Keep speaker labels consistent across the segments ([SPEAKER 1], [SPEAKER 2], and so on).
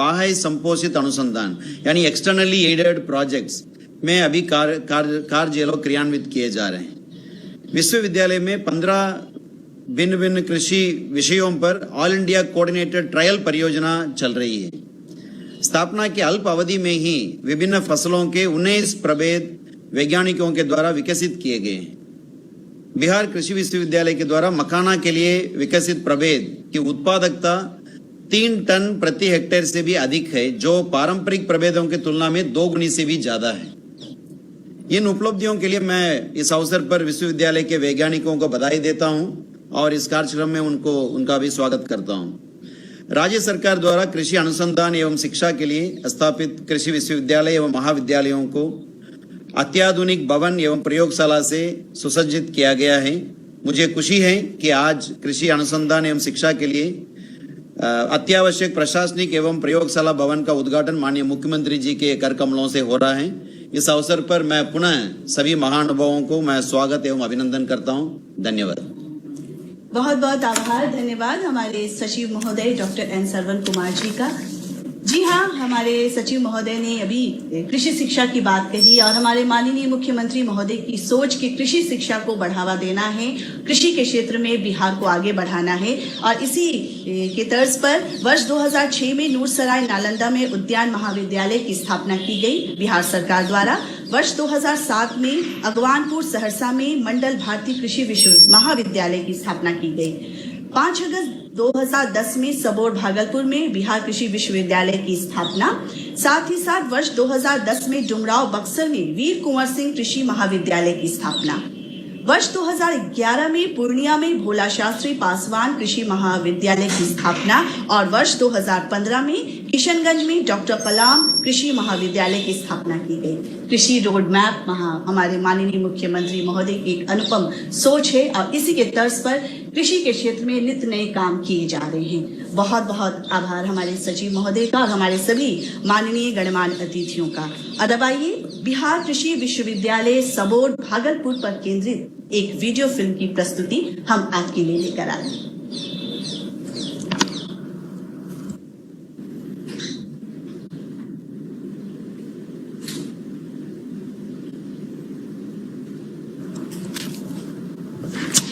[SPEAKER 1] बाह्य संपोषित अनुसंधान यानी एक्सटर्नली एडेड प्रोजेक्ट्स में अभी कार्य लोग क्रियान्वित किए जा रहे हैं। विश्वविद्यालय में 15 भिन्न भिन्न कृषि विषयों पर ऑल इंडिया कोऑर्डिनेटेड ट्रायल परियोजना चल रही है। स्थापना की अल्प अवधि में ही विभिन्न फसलों के 19 प्रभेद वैज्ञानिकों के द्वारा विकसित किए गए हैं। बिहार कृषि विश्वविद्यालय के द्वारा मखाना के लिए विकसित प्रभेद की उत्पादकता 3 टन प्रति हेक्टेयर से भी अधिक है, जो पारंपरिक प्रभेदों की तुलना में 2 गुनी से भी ज्यादा है। इन उपलब्धियों के लिए मैं इस अवसर पर विश्वविद्यालय के वैज्ञानिकों को बधाई देता हूं और इस कार्यक्रम में उनका भी स्वागत करता हूं। राज्य सरकार द्वारा कृषि अनुसंधान एवं शिक्षा के लिए स्थापित कृषि विश्वविद्यालय एवं महाविद्यालयों को अत्याधुनिक भवन एवं प्रयोगशाला से सुसज्जित किया गया है। मुझे खुशी है कि आज कृषि अनुसंधान एवं शिक्षा के लिए अत्यावश्यक प्रशासनिक एवं प्रयोगशाला भवन का उद्घाटन माननीय मुख्यमंत्री जी के कर कमलों से हो रहा है। इस अवसर पर मैं पुनः सभी महानुभावों को मैं स्वागत एवं अभिनंदन करता हूं। धन्यवाद।
[SPEAKER 2] बहुत बहुत आभार, धन्यवाद हमारे सचिव महोदय डॉक्टर एन सरवण कुमार जी का। जी हाँ, हमारे सचिव महोदय ने अभी कृषि शिक्षा की बात कही और हमारे माननीय मुख्यमंत्री महोदय की सोच कि कृषि शिक्षा को बढ़ावा देना है, कृषि के क्षेत्र में बिहार को आगे बढ़ाना है। और इसी के तर्ज पर वर्ष 2006 में नूरसराय नालंदा में उद्यान महाविद्यालय की स्थापना की गई बिहार सरकार द्वारा। वर्ष 2007 में अगवानपुर सहरसा में मंडल भारती कृषि विश्व महाविद्यालय की स्थापना की गई। 5 अगस्त 2010 में सबौर भागलपुर में बिहार कृषि विश्वविद्यालय की स्थापना। साथ ही साथ वर्ष 2010 में डुमराव बक्सर में वीर कुंवर सिंह कृषि महाविद्यालय की स्थापना। वर्ष 2011 में पूर्णिया में भोला शास्त्री पासवान कृषि महाविद्यालय की स्थापना और वर्ष 2015 में किशनगंज में डॉक्टर कलाम कृषि महाविद्यालय की स्थापना की गई। कृषि रोड मैप हमारे माननीय मुख्यमंत्री महोदय की एक अनुपम सोच है और इसी के तर्ज पर कृषि के क्षेत्र में नित्य नए काम किए जा रहे हैं। बहुत बहुत आभार हमारे सचिव महोदय का और हमारे सभी माननीय गणमान्य अतिथियों का। अब आइए बिहार कृषि विश्वविद्यालय सबौर भागलपुर पर केंद्रित एक वीडियो फिल्म की प्रस्तुति हम आपके लिए लेकर आए हैं।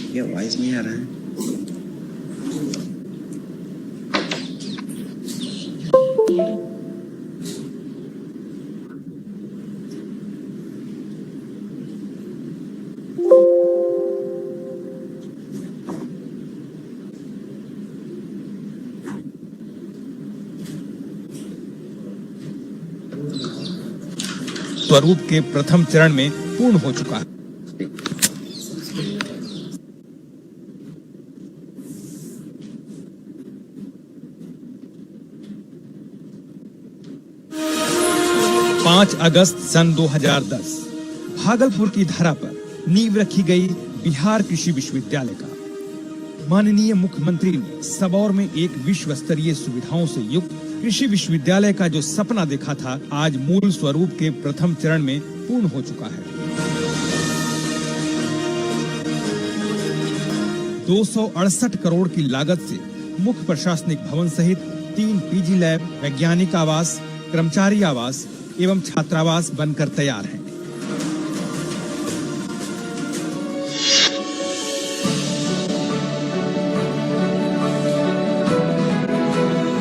[SPEAKER 1] ये वॉइस नहीं आ रहा है।
[SPEAKER 3] स्वरूप के प्रथम चरण में पूर्ण हो चुका है। पाँच अगस्त सन 2010 भागलपुर की धरा पर नींव रखी गई बिहार कृषि विश्वविद्यालय का। माननीय मुख्यमंत्री ने सबौर में एक विश्व स्तरीय सुविधाओं से युक्त कृषि विश्वविद्यालय का जो सपना देखा था, आज मूल स्वरूप के प्रथम चरण में पूर्ण हो चुका है। 268 करोड़ की लागत से मुख्य प्रशासनिक भवन सहित 3 पीजी लैब, वैज्ञानिक आवास, कर्मचारी आवास एवं छात्रावास बनकर तैयार हैं।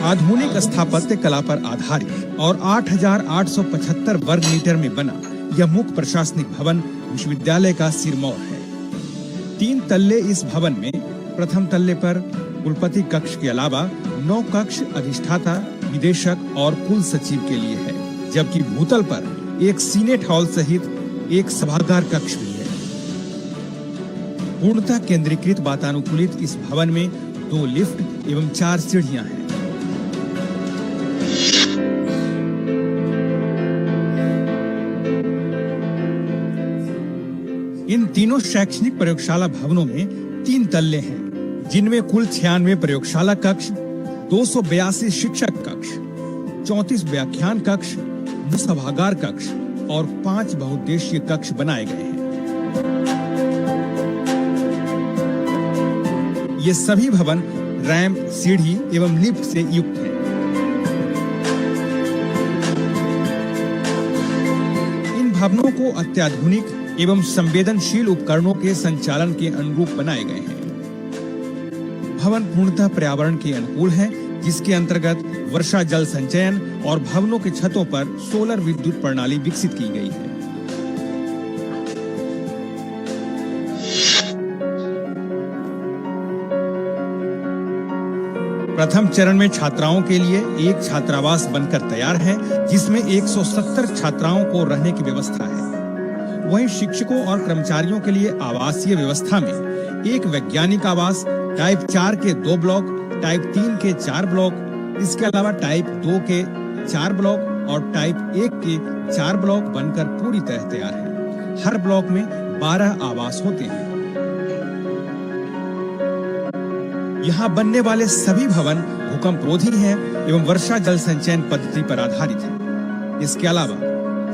[SPEAKER 3] आधुनिक स्थापत्य कला पर आधारित और 8,875 वर्ग मीटर में बना यह मुख्य प्रशासनिक भवन विश्वविद्यालय का सिरमौर है। 3 तल्ले इस भवन में, प्रथम तल्ले पर कुलपति कक्ष के अलावा 9 कक्ष अधिष्ठाता, निदेशक और कुल सचिव के लिए है, जबकि भूतल पर एक सीनेट हॉल सहित एक सभागार कक्ष भी है। पूर्णतः केंद्रीकृत वातानुकूलित इस भवन में 2 लिफ्ट एवं 4 सीढ़ियां हैं। इन तीनों शैक्षणिक प्रयोगशाला भवनों में 3 तल्ले हैं, जिनमें कुल 96 प्रयोगशाला कक्ष, 282 शिक्षक कक्ष, 34 व्याख्यान कक्ष, सभागार कक्ष और 5 बहुउद्देशीय कक्ष बनाए गए हैं। ये सभी भवन रैंप, सीढ़ी एवं लिफ्ट से युक्त हैं। भवनों को अत्याधुनिक एवं संवेदनशील उपकरणों के संचालन के अनुरूप बनाए गए हैं। भवन पूर्णतः पर्यावरण के अनुकूल हैं, जिसके अंतर्गत वर्षा जल संचयन और भवनों के छतों पर सोलर विद्युत प्रणाली विकसित की गई है। प्रथम चरण में छात्राओं के लिए एक छात्रावास बनकर तैयार है, जिसमें 170 छात्राओं को रहने की व्यवस्था है। वहीं शिक्षकों और कर्मचारियों के लिए आवासीय व्यवस्था में एक वैज्ञानिक आवास, टाइप 4 के 2 ब्लॉक, टाइप 3 के 4 ब्लॉक, इसके अलावा टाइप 2 के 4 ब्लॉक और टाइप 1 के 4 ब्लॉक बनकर पूरी तरह तैयार है। हर ब्लॉक में 12 आवास होते हैं। यहाँ बनने वाले सभी भवन भूकंप रोधी हैं एवं वर्षा जल संचयन पद्धति पर आधारित हैं। इसके अलावा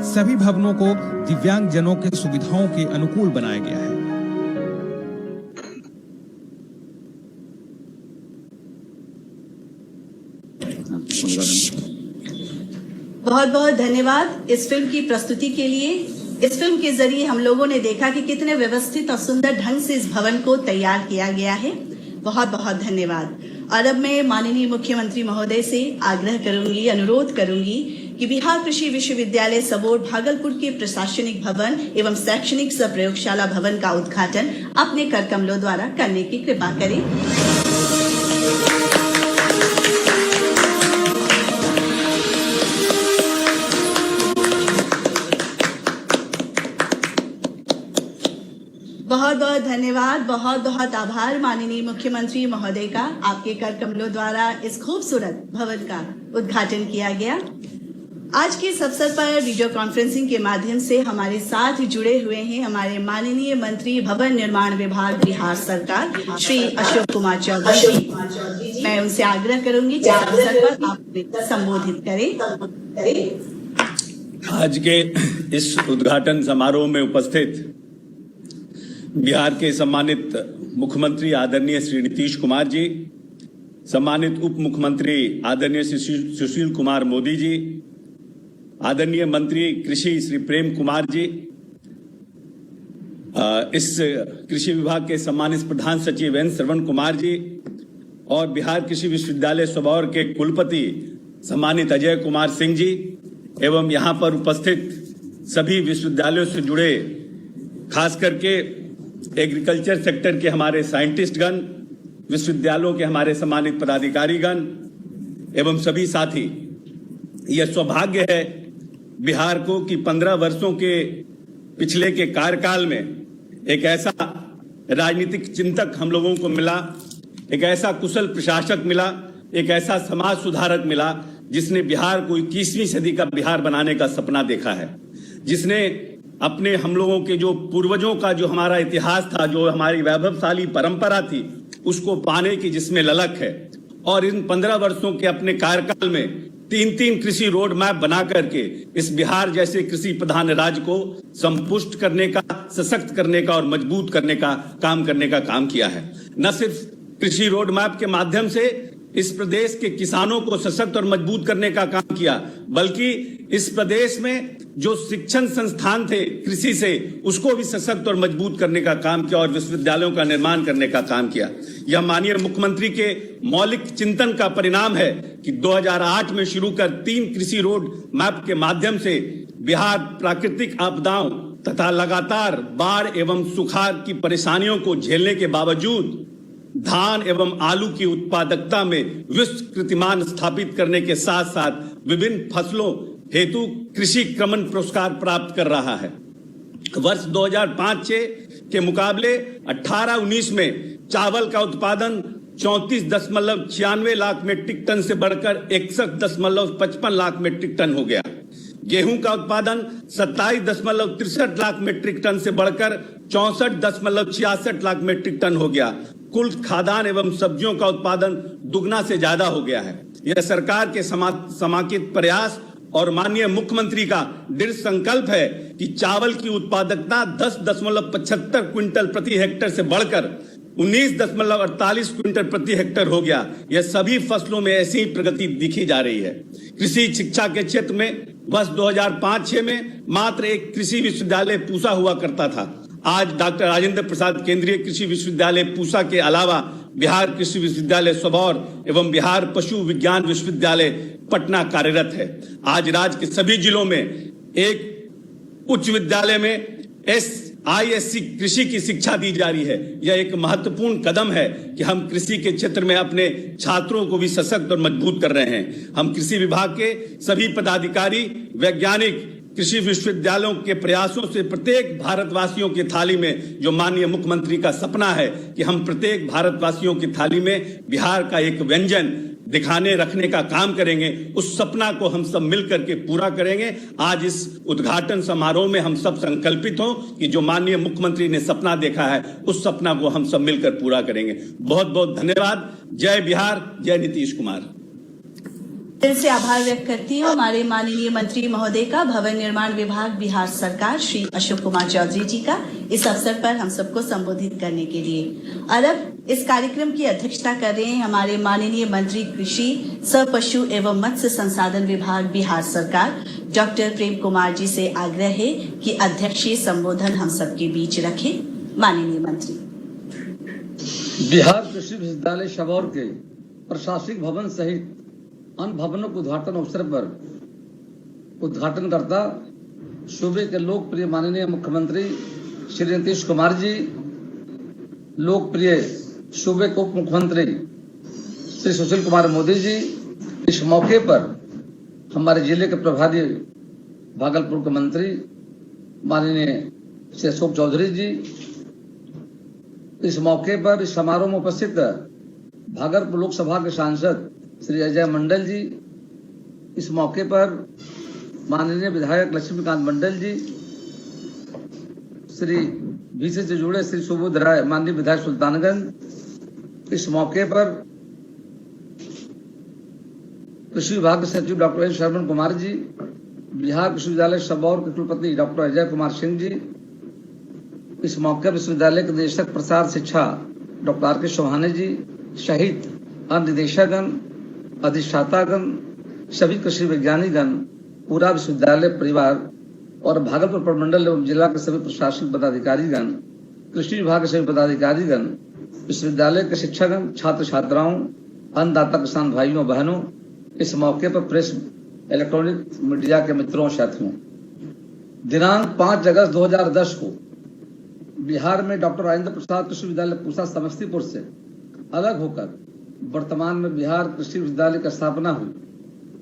[SPEAKER 3] सभी भवनों को दिव्यांग जनों के सुविधाओं के अनुकूल बनाया गया है।
[SPEAKER 2] बहुत बहुत धन्यवाद इस फिल्म की प्रस्तुति के लिए। इस फिल्म के जरिए हम लोगों ने देखा कि कितने व्यवस्थित और सुंदर ढंग से इस भवन को तैयार किया गया है। बहुत बहुत धन्यवाद। और अब मैं माननीय मुख्यमंत्री महोदय से आग्रह करूंगी, अनुरोध करूंगी कि बिहार कृषि विश्वविद्यालय सबौर भागलपुर के प्रशासनिक भवन एवं शैक्षणिक सह प्रयोगशाला भवन का उद्घाटन अपने कर कमलों द्वारा करने की कृपा करें। बहुत बहुत धन्यवाद, बहुत बहुत आभार माननीय मुख्यमंत्री महोदय का। आपके कर कमलों द्वारा इस खूबसूरत भवन का उद्घाटन किया गया। आज के इस अवसर पर वीडियो कॉन्फ्रेंसिंग के माध्यम से हमारे साथ जुड़े हुए हैं हमारे माननीय मंत्री भवन निर्माण विभाग बिहार सरकार श्री अशोक कुमार चौधरी जी। मैं उनसे आग्रह करूंगी कि इस अवसर पर आप संबोधित करें।
[SPEAKER 4] आज के इस उद्घाटन समारोह में उपस्थित बिहार के सम्मानित मुख्यमंत्री आदरणीय श्री नीतीश कुमार जी, सम्मानित उप मुख्यमंत्री आदरणीय श्री सुशील कुमार मोदी जी, आदरणीय मंत्री कृषि श्री प्रेम कुमार जी, इस कृषि विभाग के सम्मानित प्रधान सचिव एन श्रवण कुमार जी और बिहार कृषि विश्वविद्यालय सबौर के कुलपति सम्मानित अजय कुमार सिंह जी एवं यहाँ पर उपस्थित सभी विश्वविद्यालयों से जुड़े खास करके एग्रीकल्चर सेक्टर के हमारे साइंटिस्टगण, विश्वविद्यालयों के हमारे सम्मानित पदाधिकारीगण एवं सभी साथी, यह सौभाग्य है बिहार को कि 15 वर्षों के पिछले के कार्यकाल में एक ऐसा राजनीतिक चिंतक हम लोगों को मिला, एक ऐसा कुशल प्रशासक मिला, एक ऐसा समाज सुधारक मिला जिसने बिहार को 21वीं सदी का बिहार बनाने का सपना देखा है, जिसने अपने हम लोगों के जो पूर्वजों का जो हमारा इतिहास था, जो हमारी वैभवशाली परंपरा थी, उसको पाने की जिसमें ललक है। और इन 15 वर्षों के अपने कार्यकाल में 3 कृषि रोड मैप बना करके इस बिहार जैसे कृषि प्रधान राज्य को संपुष्ट करने का, सशक्त करने का और मजबूत करने का काम किया है। न सिर्फ कृषि रोड मैप के माध्यम से इस प्रदेश के किसानों को सशक्त और मजबूत करने का काम किया, बल्कि इस प्रदेश में जो शिक्षण संस्थान थे कृषि से, उसको भी सशक्त और मजबूत करने का काम किया और विश्वविद्यालयों का निर्माण करने का काम किया। यह माननीय मुख्यमंत्री के मौलिक चिंतन का परिणाम है कि 2008 में शुरू कर 3 कृषि रोड मैप के माध्यम से बिहार प्राकृतिक आपदाओं तथा लगातार बाढ़ एवं सुखाड़ की परेशानियों को झेलने के बावजूद धान एवं आलू की उत्पादकता में विश्व कीर्तिमान स्थापित करने के साथ साथ विभिन्न फसलों हेतु कृषि क्रमण पुरस्कार प्राप्त कर रहा है। वर्ष 2005-6 के मुकाबले 18-19 में चावल का उत्पादन 34.96 लाख मीट्रिक टन से बढ़कर 61.55 लाख मीट्रिक टन हो गया। गेहूं का उत्पादन 27.63 लाख मीट्रिक टन से बढ़कर 64.66 लाख मीट्रिक टन हो गया। कुल खाद्यान्न एवं सब्जियों का उत्पादन दुगना से ज्यादा हो गया है। यह सरकार के समाकित प्रयास और माननीय मुख्यमंत्री का दृढ़ संकल्प है कि चावल की उत्पादकता 10.75 क्विंटल प्रति हेक्टेयर से बढ़कर 19.48 क्विंटल प्रति हेक्टेयर हो गया। यह सभी फसलों में ऐसी ही प्रगति दिखी जा रही है। कृषि शिक्षा के क्षेत्र में वर्ष 2005-6 में मात्र एक कृषि विश्वविद्यालय पूसा हुआ करता था। आज डॉक्टर राजेंद्र प्रसाद केंद्रीय कृषि विश्वविद्यालय पूसा के अलावा बिहार कृषि विश्वविद्यालय सबौर एवं बिहार पशु विज्ञान विश्वविद्यालय पटना कार्यरत है। आज राज्य के सभी जिलों में एक उच्च विद्यालय में ISC कृषि की शिक्षा दी जा रही है। यह एक महत्वपूर्ण कदम है कि हम कृषि के क्षेत्र में अपने छात्रों को भी सशक्त और मजबूत कर रहे हैं। हम कृषि विभाग के सभी पदाधिकारी, वैज्ञानिक कृषि विश्वविद्यालयों के प्रयासों से प्रत्येक भारतवासियों की थाली में, जो माननीय मुख्यमंत्री का सपना है कि हम प्रत्येक भारतवासियों की थाली में बिहार का एक व्यंजन दिखाने रखने का काम करेंगे, उस सपना को हम सब मिलकर के पूरा करेंगे। आज इस उद्घाटन समारोह में हम सब संकल्पित हों कि जो माननीय मुख्यमंत्री ने सपना देखा है उस सपना को हम सब मिलकर पूरा करेंगे। बहुत बहुत धन्यवाद। जय बिहार, जय नीतीश कुमार।
[SPEAKER 2] दिल से आभार व्यक्त करती हूँ हमारे माननीय मंत्री महोदय का, भवन निर्माण विभाग बिहार सरकार श्री अशोक कुमार चौधरी जी का, इस अवसर पर हम सबको संबोधित करने के लिए। और अब इस कार्यक्रम की अध्यक्षता कर रहे हैं हमारे माननीय मंत्री कृषि, पशु एवं मत्स्य संसाधन विभाग बिहार सरकार डॉक्टर प्रेम कुमार जी से आग्रह है कि अध्यक्षीय संबोधन हम सबके बीच रखें। माननीय मंत्री।
[SPEAKER 5] बिहार कृषि विश्वविद्यालय सबौर के प्रशासनिक भवन सहित अन्य भवनों के उद्घाटन अवसर पर उद्घाटनकर्ता सूबे के लोकप्रिय माननीय मुख्यमंत्री श्री नीतीश कुमार जी, लोकप्रिय सूबे के उप मुख्यमंत्री श्री सुशील कुमार मोदी जी, इस मौके पर हमारे जिले के प्रभारी भागलपुर के मंत्री माननीय श्री अशोक चौधरी जी, इस मौके पर इस समारोह में उपस्थित भागलपुर लोकसभा के सांसद श्री अजय मंडल जी, इस मौके पर माननीय विधायक लक्ष्मीकांत मंडल जी, श्री बीसी से जुड़े श्री सुबोध राय माननीय विधायक सुल्तानगंज, इस मौके पर कृषि विभाग के सचिव डॉक्टर एन श्रवण कुमार जी, बिहार विश्वविद्यालय सबौर के कुलपति डॉक्टर अजय कुमार सिंह जी, इस मौके पर विश्वविद्यालय के निदेशक प्रसार शिक्षा डॉक्टर आर के चौहाने जी सहित अन्य निदेशकगण, अधिष्ठातागण, सभी कृषि वैज्ञानिकगण, पूरा विश्वविद्यालय परिवार और भागलपुर प्रमंडल एवं जिला के सभी प्रशासनिक पदाधिकारीगण, कृषि विभाग के सभी पदाधिकारीगण, विश्वविद्यालय के शिक्षकगण, छात्र छात्राओं, अन्नदाता किसान भाइयों बहनों, इस मौके पर प्रेस इलेक्ट्रॉनिक मीडिया के मित्रों साथियों, दिनांक 5 अगस्त 2010 को बिहार में डॉक्टर राजेंद्र प्रसाद कृषि विश्वविद्यालय पूसा समस्तीपुर से अलग होकर वर्तमान में बिहार कृषि विश्वविद्यालय की स्थापना हुई।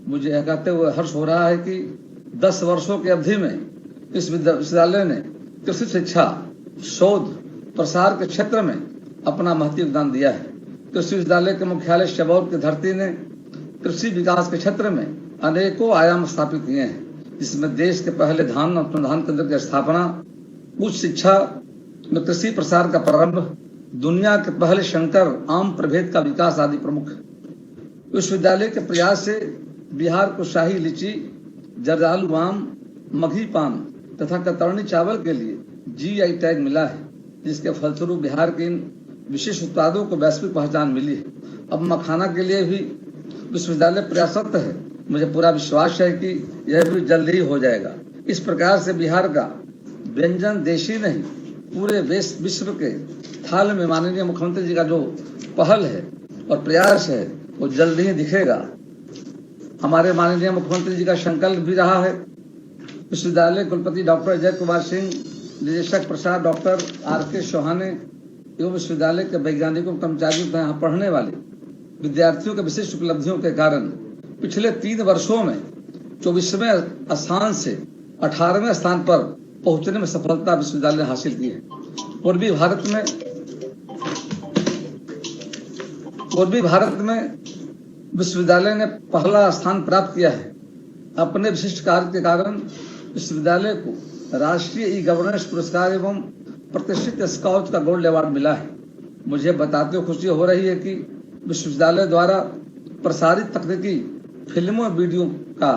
[SPEAKER 5] मुझे यह कहते हुए हर्ष हो रहा है कि 10 वर्षों की अवधि में इस विश्वविद्यालय ने कृषि शिक्षा, शोध, प्रसार के क्षेत्र में अपना महत्वपूर्ण योगदान दिया है। कृषि विश्वविद्यालय के मुख्यालय सबौर की धरती ने कृषि विकास के क्षेत्र में अनेकों आयाम स्थापित किए हैं, जिसमें देश के पहले धान अनुसंधान केंद्र की स्थापना, उच्च शिक्षा में कृषि प्रसार का प्रारंभ, दुनिया के पहले संकर आम प्रभेद का विकास आदि प्रमुख है। विश्वविद्यालय के प्रयास से बिहार को शाही लीची, जर्दालू आम, मगही पान तथा कतरनी चावल के लिए GI टैग मिला है, जिसके फलस्वरूप बिहार के इन विशेष उत्पादों को वैश्विक पहचान मिली है। अब मखाना के लिए भी विश्वविद्यालय प्रयासरत है। मुझे पूरा विश्वास है कि यह भी जल्द ही हो जाएगा। इस प्रकार से बिहार का व्यंजन देशी नहीं, पूरे विश्व के थाल में माननीय मुख्यमंत्री जी का जो पहल है और प्रयास है वो जल्द ही दिखेगा। हमारे माननीय मुख्यमंत्री जी का संकल्प भी रहा है। विश्वविद्यालय कुलपति डॉक्टर अजय कुमार सिंह, निदेशक प्रसार डॉक्टर RK चौहाने एवं विश्वविद्यालय के वैज्ञानिकों, कर्मचारियों तथा यहाँ पढ़ने वाले विद्यार्थियों के विशिष्ट उपलब्धियों के कारण पिछले 3 वर्षों में 24वें स्थान से 18वें स्थान पर पहुंचने में सफलता विश्वविद्यालय ने हासिल की है। पूर्वी भारत में विश्वविद्यालय ने पहला स्थान प्राप्त किया है। अपने विशिष्ट कार्य के कारण विश्वविद्यालय को राष्ट्रीय ई-गवर्नेंस पुरस्कार एवं प्रतिष्ठित स्काउट का गोल्ड अवार्ड मिला है। मुझे बताते हुए खुशी हो रही है कि विश्वविद्यालय द्वारा प्रसारित तकनीकी फिल्मों और वीडियो का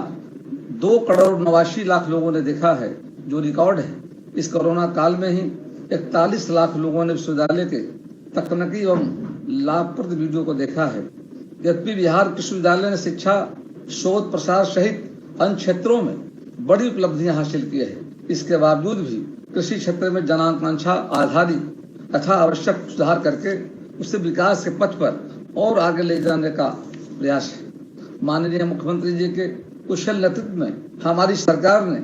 [SPEAKER 5] 2,89,00,000 लोगों ने देखा है, जो रिकॉर्ड है। इस कोरोना काल में ही 41 लाख लोगों ने विश्वविद्यालय के तकनीकी एवं लाभप्रद वीडियो को देखा है। यद्यपि बिहार विश्वविद्यालय ने शिक्षा, शोध, प्रसार सहित अन्य क्षेत्रों में बड़ी उपलब्धियां हासिल की है। इसके बावजूद भी कृषि क्षेत्र में जनाकांक्षा आधारित तथा आवश्यक सुधार करके उसे विकास के पथ पर और आगे ले जाने का प्रयास है। माननीय मुख्यमंत्री जी के कुशल नेतृत्व में हमारी सरकार ने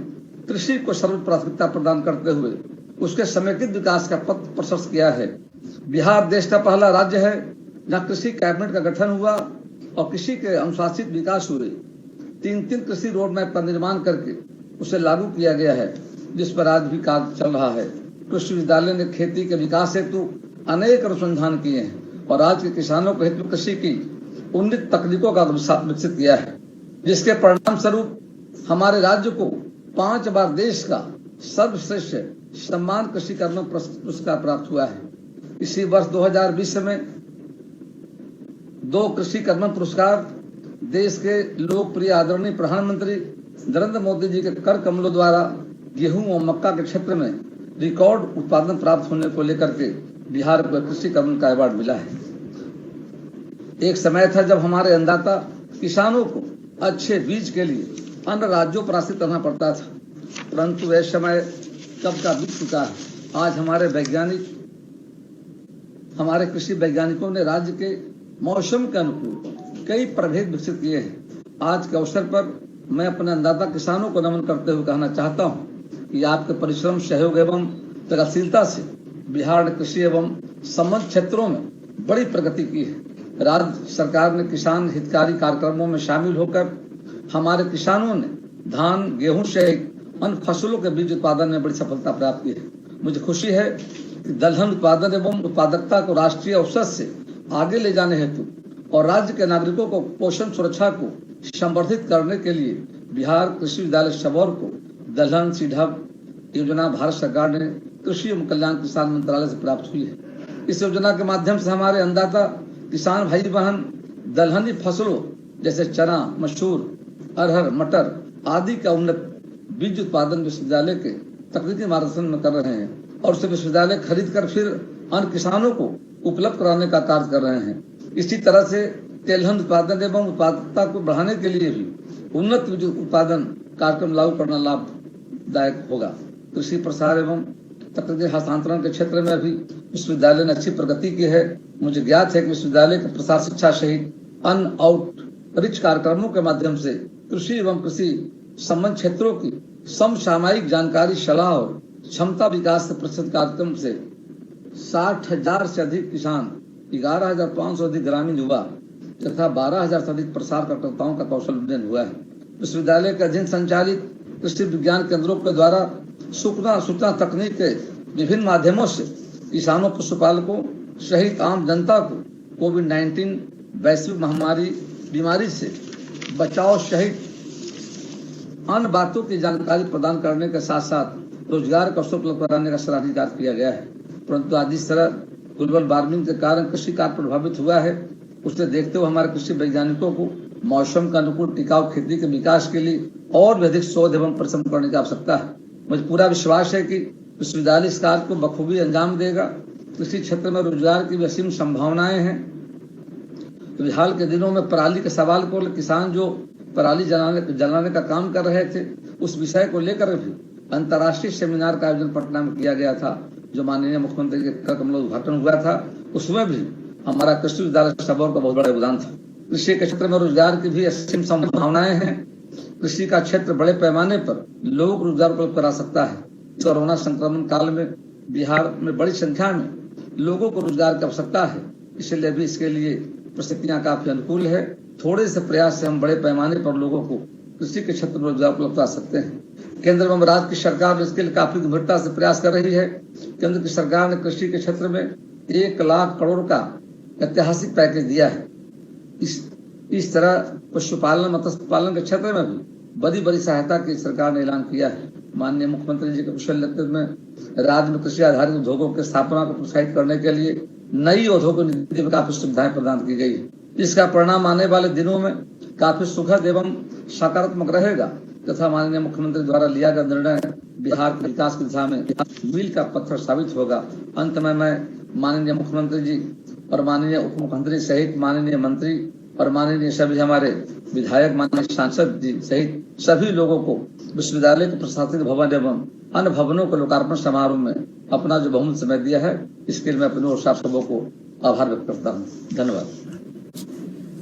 [SPEAKER 5] कृषि को सर्वोच्च प्राथमिकता प्रदान करते हुए उसके समेकित विकास का पथ प्रशस्त किया है। बिहार देश का पहला राज्य है जहाँ कृषि कैबिनेट का गठन हुआ और कृषि के अनुशासित विकास हुए। 3 कृषि रोड मैप का निर्माण करके उसे लागू किया गया है, जिस पर आज भी कार्य चल रहा है। कृषि विश्वविद्यालय ने खेती के विकास हेतु अनेक अनुसंधान किए हैं और आज के किसानों के हेतु कृषि की उन्नत तकनीकों का विकसित किया है, जिसके परिणाम स्वरूप हमारे राज्य को 5 बार देश का सर्वश्रेष्ठ सम्मान कृषि कर्म पुरस्कार प्राप्त हुआ है। इसी वर्ष 2020 में 2 कृषि कर्म पुरस्कार देश के लोकप्रिय आदरणीय प्रधानमंत्री नरेंद्र मोदी जी के कर कमलों द्वारा गेहूं और मक्का के क्षेत्र में रिकॉर्ड उत्पादन प्राप्त होने को लेकर के बिहार को कृषि कर्म का अवार्ड मिला है। एक समय था जब हमारे अन्नदाता किसानों को अच्छे बीज के लिए अन्य राज्यों पर आश्रित रहना पड़ता था, परंतु वह समय कब का बीत चुका है। आज हमारे कृषि वैज्ञानिकों ने राज्य के मौसम के अनुकूल कई प्रभेद विकसित किए हैं। आज के अवसर पर मैं अपने अन्नदाता किसानों को नमन करते हुए कहना चाहता हूं कि आपके परिश्रम, सहयोग एवं प्रगतिशीलता से बिहार ने कृषि एवं संबद्ध क्षेत्रों में बड़ी प्रगति की है। राज्य सरकार ने किसान हितकारी कार्यक्रमों में शामिल होकर हमारे किसानों ने धान, गेहूं सहित अन्य फसलों के बीज उत्पादन में बड़ी सफलता प्राप्त की है। मुझे खुशी है कि दलहन उत्पादन एवं उत्पादकता को राष्ट्रीय औसत से आगे ले जाने हेतु और राज्य के नागरिकों को पोषण सुरक्षा को संवर्धित करने के लिए बिहार कृषि विश्वविद्यालय सबौर को दलहन सीडहब योजना भारत सरकार ने कृषि एवं कल्याण किसान मंत्रालय से प्राप्त हुई है। इस योजना के माध्यम से हमारे अन्नदाता किसान भाई बहन दलहनी फसलों जैसे चना, मसूर, अरहर, मटर आदि का उन्नत बीज उत्पादन विश्वविद्यालय के तकनीकी मार्गदर्शन में कर रहे हैं और उसे विश्वविद्यालय खरीद कर फिर अन्य किसानों को उपलब्ध कराने का कार्य कर रहे हैं। इसी तरह से तेलहन उत्पादन एवं उत्पादकता को बढ़ाने के लिए भी उन्नत बीज उत्पादन कार्यक्रम लागू करना लाभदायक होगा। कृषि प्रसार एवं तकनीकी हस्तांतरण के क्षेत्र में भी विश्वविद्यालय ने अच्छी प्रगति की है। मुझे ज्ञात है कि विश्वविद्यालय के प्रसार शिक्षा सहित अन्य आउटरीच कार्यक्रमों के माध्यम से कृषि एवं कृषि संबंध क्षेत्रों की समसामयिक जानकारी, सलाह और क्षमता विकास से प्रसिद्ध कार्यक्रम से 60,000 से अधिक किसान, 11,500 से अधिक ग्रामीण युवा तथा 12,000 से अधिक प्रसार करताओं का कौशल उन्नयन हुआ है। विश्वविद्यालय के अधीन संचालित कृषि विज्ञान केंद्रों के द्वारा सूचना तकनीक के विभिन्न माध्यमों से किसानों, पशुपालकों सहित आम जनता को कोविड-19 वैश्विक महामारी बीमारी से बचाव सहित अन्य बातों की जानकारी प्रदान करने के साथ साथ रोजगार का अवसर उपलब्ध कराने का सराहनीय कार्य किया गया है। परंतु आज इस तरह ग्लोबल वार्मिंग के कारण कृषि कार्य प्रभावित हुआ है, उसे देखते हुए हमारे कृषि वैज्ञानिकों को मौसम का अनुकूल टिकाऊ खेती के विकास के लिए और भी अधिक शोध एवं परिश्रम करने की आवश्यकता है। मुझे पूरा विश्वास है कि विश्वविद्यालय इस कार्य को बखूबी अंजाम देगा। कृषि क्षेत्र में रोजगार की असीम संभावनाएं हैं। तो हाल के दिनों में पराली के सवाल को किसान जो पराली जलाने का काम कर रहे थे, उस विषय को लेकर भी अंतर्राष्ट्रीय सेमिनार का आयोजन पटना में किया गया था, जो माननीय मुख्यमंत्री के कर कमलों उद्घाटन हुआ था। उसमें भी हमारा कृषि विश्वविद्यालय सबौर का बहुत बड़ा योगदान था। कृषि के क्षेत्र में रोजगार की भी असीम संभावनाएं हैं। कृषि का क्षेत्र बड़े पैमाने पर लोगों को रोजगार उपलब्ध करा सकता है। कोरोना संक्रमण काल में बिहार में बड़ी संख्या में लोगों को रोजगार की आवश्यकता है, इसलिए भी इसके लिए परिस्थितियां काफी अनुकूल है। थोड़े से प्रयास से हम बड़े पैमाने पर लोगों को कृषि के क्षेत्र में रोजगार उपलब्ध करा सकते हैं। केंद्र एवं राज्य की सरकार इसके लिए काफी गंभीरता से प्रयास कर रही है। केंद्र की सरकार ने कृषि के क्षेत्र में 1 लाख करोड़ का ऐतिहासिक पैकेज दिया है। इस तरह पशुपालन, मत्स्य पालन के क्षेत्र में भी बड़ी सहायता की सरकार ने ऐलान किया है। माननीय मुख्यमंत्री जी के कुशल नेतृत्व में राज्य में कृषि आधारित उद्योगों की स्थापना को प्रोत्साहित करने के लिए नई औद्योगिक नीति में काफी सुविधाएं प्रदान की गई है। इसका परिणाम आने वाले दिनों में काफी सुखद एवं सकारात्मक रहेगा तथा माननीय मुख्यमंत्री द्वारा लिया गया निर्णय बिहार के विकास की दिशा में मील का पत्थर साबित होगा। अंत में मैं माननीय मुख्यमंत्री जी और माननीय उप मुख्यमंत्री सहित माननीय मंत्री और माननीय सभी हमारे विधायक, माननीय सांसद जी सहित सभी लोगों को विश्वविद्यालय के प्रशासनिक भवन एवं अन्य भवनों के लोकार्पण समारोह में अपना जो बहुमूल्य समय दिया है, इसके लिए मैं अपनी ओर से आप सबों को आभार व्यक्त करता हूँ। धन्यवाद।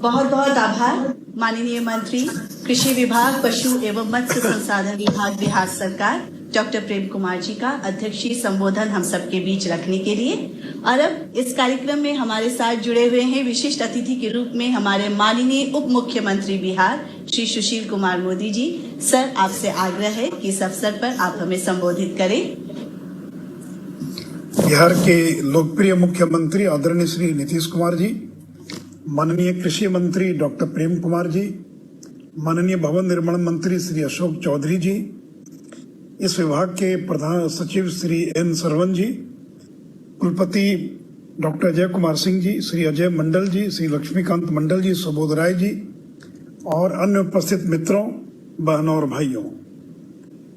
[SPEAKER 2] बहुत बहुत आभार माननीय मंत्री कृषि विभाग, पशु एवं मत्स्य संसाधन विभाग, बिहार सरकार, डॉक्टर प्रेम कुमार जी का अध्यक्षीय संबोधन हम सबके बीच रखने के लिए। और अब इस कार्यक्रम में हमारे साथ जुड़े हुए हैं विशिष्ट अतिथि के रूप में हमारे माननीय उप मुख्यमंत्री बिहार श्री सुशील कुमार मोदी जी। सर, आपसे आग्रह है कि इस अवसर पर आप हमें संबोधित करें।
[SPEAKER 6] बिहार के लोकप्रिय मुख्यमंत्री आदरणीय श्री नीतीश कुमार जी, माननीय कृषि मंत्री डॉक्टर प्रेम कुमार जी, माननीय भवन निर्माण मंत्री श्री अशोक चौधरी जी, इस विभाग के प्रधान सचिव श्री एन सरवन जी, कुलपति डॉक्टर अजय कुमार सिंह जी, श्री अजय मंडल जी, श्री लक्ष्मीकांत मंडल जी, सुबोध राय जी और अन्य उपस्थित मित्रों, बहनों और भाइयों।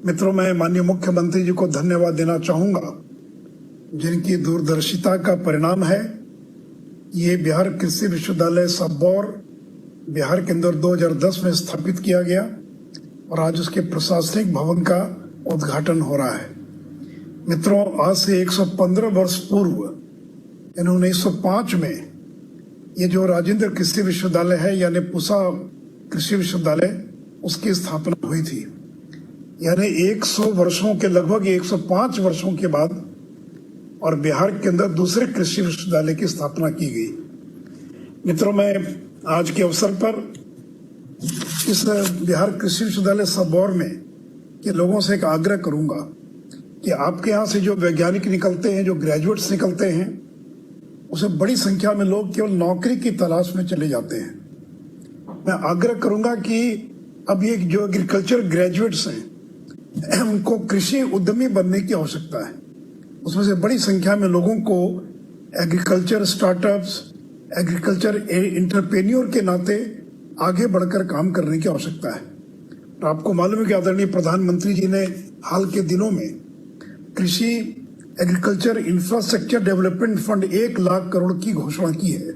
[SPEAKER 6] मित्रों, मैं माननीय मुख्यमंत्री जी को धन्यवाद देना चाहूंगा, जिनकी दूरदर्शिता का परिणाम है ये बिहार कृषि विश्वविद्यालय सबौर बिहार के अंदर 2010 में स्थापित किया गया और आज उसके प्रशासनिक भवन का उद्घाटन हो रहा है। मित्रों, आज से 115 वर्ष पूर्व यानी 1905 में ये जो राजेंद्र कृषि विश्वविद्यालय है यानी पूसा कृषि विश्वविद्यालय, उसकी स्थापना हुई थी। यानी 100 वर्षों के, लगभग 105 वर्षों के बाद और बिहार के अंदर दूसरे कृषि विश्वविद्यालय की स्थापना की गई। मित्रों, मैं आज के अवसर पर इस बिहार कृषि विश्वविद्यालय सबौर में के लोगों से एक आग्रह करूंगा कि आपके यहाँ से जो वैज्ञानिक निकलते हैं, जो ग्रेजुएट्स निकलते हैं, उसे बड़ी संख्या में लोग केवल नौकरी की तलाश में चले जाते हैं। मैं आग्रह करूंगा कि अब ये जो एग्रीकल्चर ग्रेजुएट्स हैं उनको कृषि उद्यमी बनने की आवश्यकता है। उसमें से बड़ी संख्या में लोगों को एग्रीकल्चर स्टार्टअप्स, एग्रीकल्चर एंटरप्रेन्योर के नाते आगे बढ़कर काम करने की आवश्यकता है। तो आपको मालूम है कि आदरणीय प्रधानमंत्री जी ने हाल के दिनों में कृषि agriculture infrastructure development fund 1 lakh crore की घोषणा की है,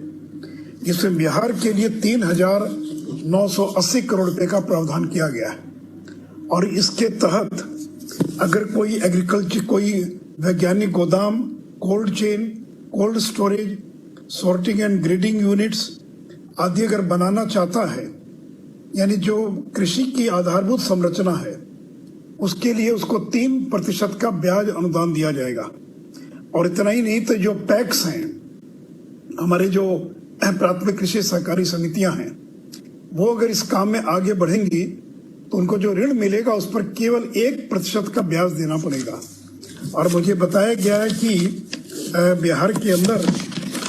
[SPEAKER 6] जिसमें बिहार के लिए 3,980 करोड़ रुपए का प्रावधान किया गया है। और इसके तहत अगर कोई एग्रीकल्चर, कोई वैज्ञानिक गोदाम, cold chain, cold storage, sorting and grading units आदि अगर बनाना चाहता है, यानी जो कृषि की आधारभूत संरचना है, उसके लिए उसको 3% का ब्याज अनुदान दिया जाएगा। और इतना ही नहीं, तो जो पैक्स हैं, हमारे जो प्राथमिक कृषि सहकारी समितियां हैं, वो अगर इस काम में आगे बढ़ेंगी तो उनको जो ऋण मिलेगा उस पर केवल 1% का ब्याज देना पड़ेगा। और मुझे बताया गया है कि बिहार के अंदर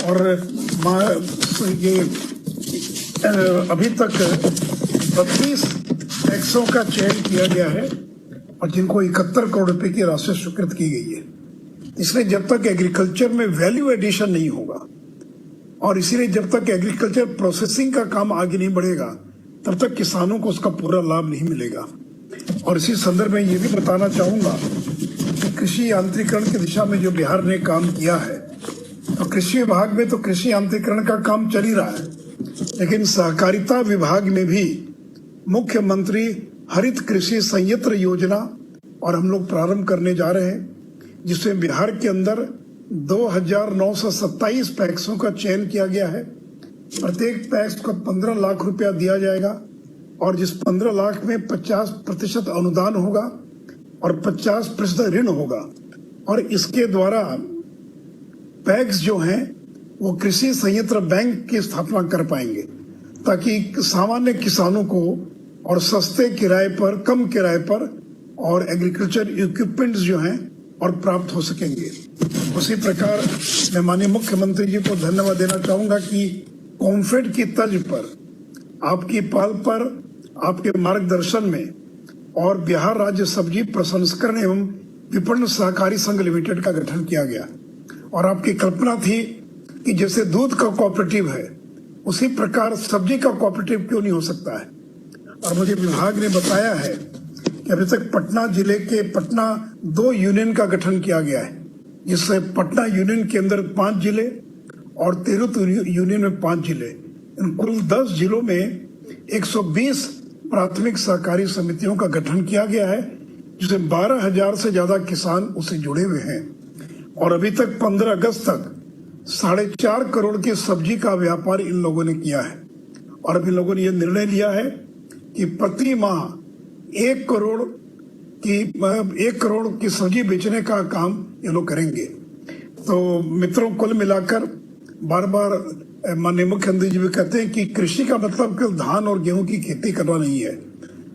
[SPEAKER 6] और ये अभी तक 32 टैक्सों का चयन किया गया है और जिनको 71 करोड़ रुपए की राशि स्वीकृत की गई है। इसलिए जब तक एग्रीकल्चर में वैल्यू एडिशन नहीं होगा और इसीलिए जब तक एग्रीकल्चर प्रोसेसिंग का काम आगे नहीं बढ़ेगा, तब तक किसानों को उसका पूरा लाभ नहीं मिलेगा। और इसी संदर्भ में ये भी बताना चाहूंगा कि कृषि यांत्रिकरण की दिशा में जो बिहार ने काम किया है, तो कृषि विभाग में तो कृषि यांत्रिकरण का काम चल ही रहा है, लेकिन सहकारिता विभाग में भी मुख्यमंत्री हरित कृषि संयंत्र योजना और हम लोग प्रारंभ करने जा रहे हैं, जिसमें बिहार के अंदर 2,927 पैक्सों का चयन किया गया है। प्रत्येक पैक्स को 15 लाख रुपया दिया जाएगा और जिस 15 लाख में 50% अनुदान होगा और 50% ऋण होगा। और इसके द्वारा पैक्स जो हैं वो कृषि संयंत्र बैंक की स्थापना कर पाएंगे, ताकि सामान्य किसानों को और सस्ते किराए पर, कम किराए पर और एग्रीकल्चर इक्विपमेंट्स जो हैं और प्राप्त हो सकेंगे। उसी प्रकार मैं माननीय मुख्यमंत्री जी को धन्यवाद देना चाहूंगा कि कॉम्फेड की तर्ज पर, आपकी पहल पर, आपके मार्गदर्शन में और बिहार राज्य सब्जी प्रसंस्करण एवं विपणन सहकारी संघ लिमिटेड का गठन किया गया। और आपकी कल्पना थी कि जैसे दूध का कोऑपरेटिव है, उसी प्रकार सब्जी का कोऑपरेटिव क्यों नहीं हो सकता है। और मुझे विभाग ने बताया है कि अभी तक पटना जिले के 2 यूनियन का गठन किया गया है, जिससे पटना यूनियन के अंदर 5 जिले और तिरहुत यूनियन में 5 जिले, इन कुल 10 जिलों में 120 प्राथमिक सहकारी समितियों का गठन किया गया है, जिसमें 12,000 से ज्यादा किसान उससे जुड़े हुए हैं। और अभी तक 15 अगस्त तक 4.5 करोड़ की सब्जी का व्यापार इन लोगों ने किया है। और अभी लोगों ने यह निर्णय लिया है कि प्रति माह 1 करोड़ की सब्जी बेचने का काम ये लोग करेंगे। तो मित्रों, कुल मिलाकर बार बार माननीय मुख्यमंत्री जी भी कहते हैं कि कृषि का मतलब केवल धान और गेहूं की खेती करना नहीं है।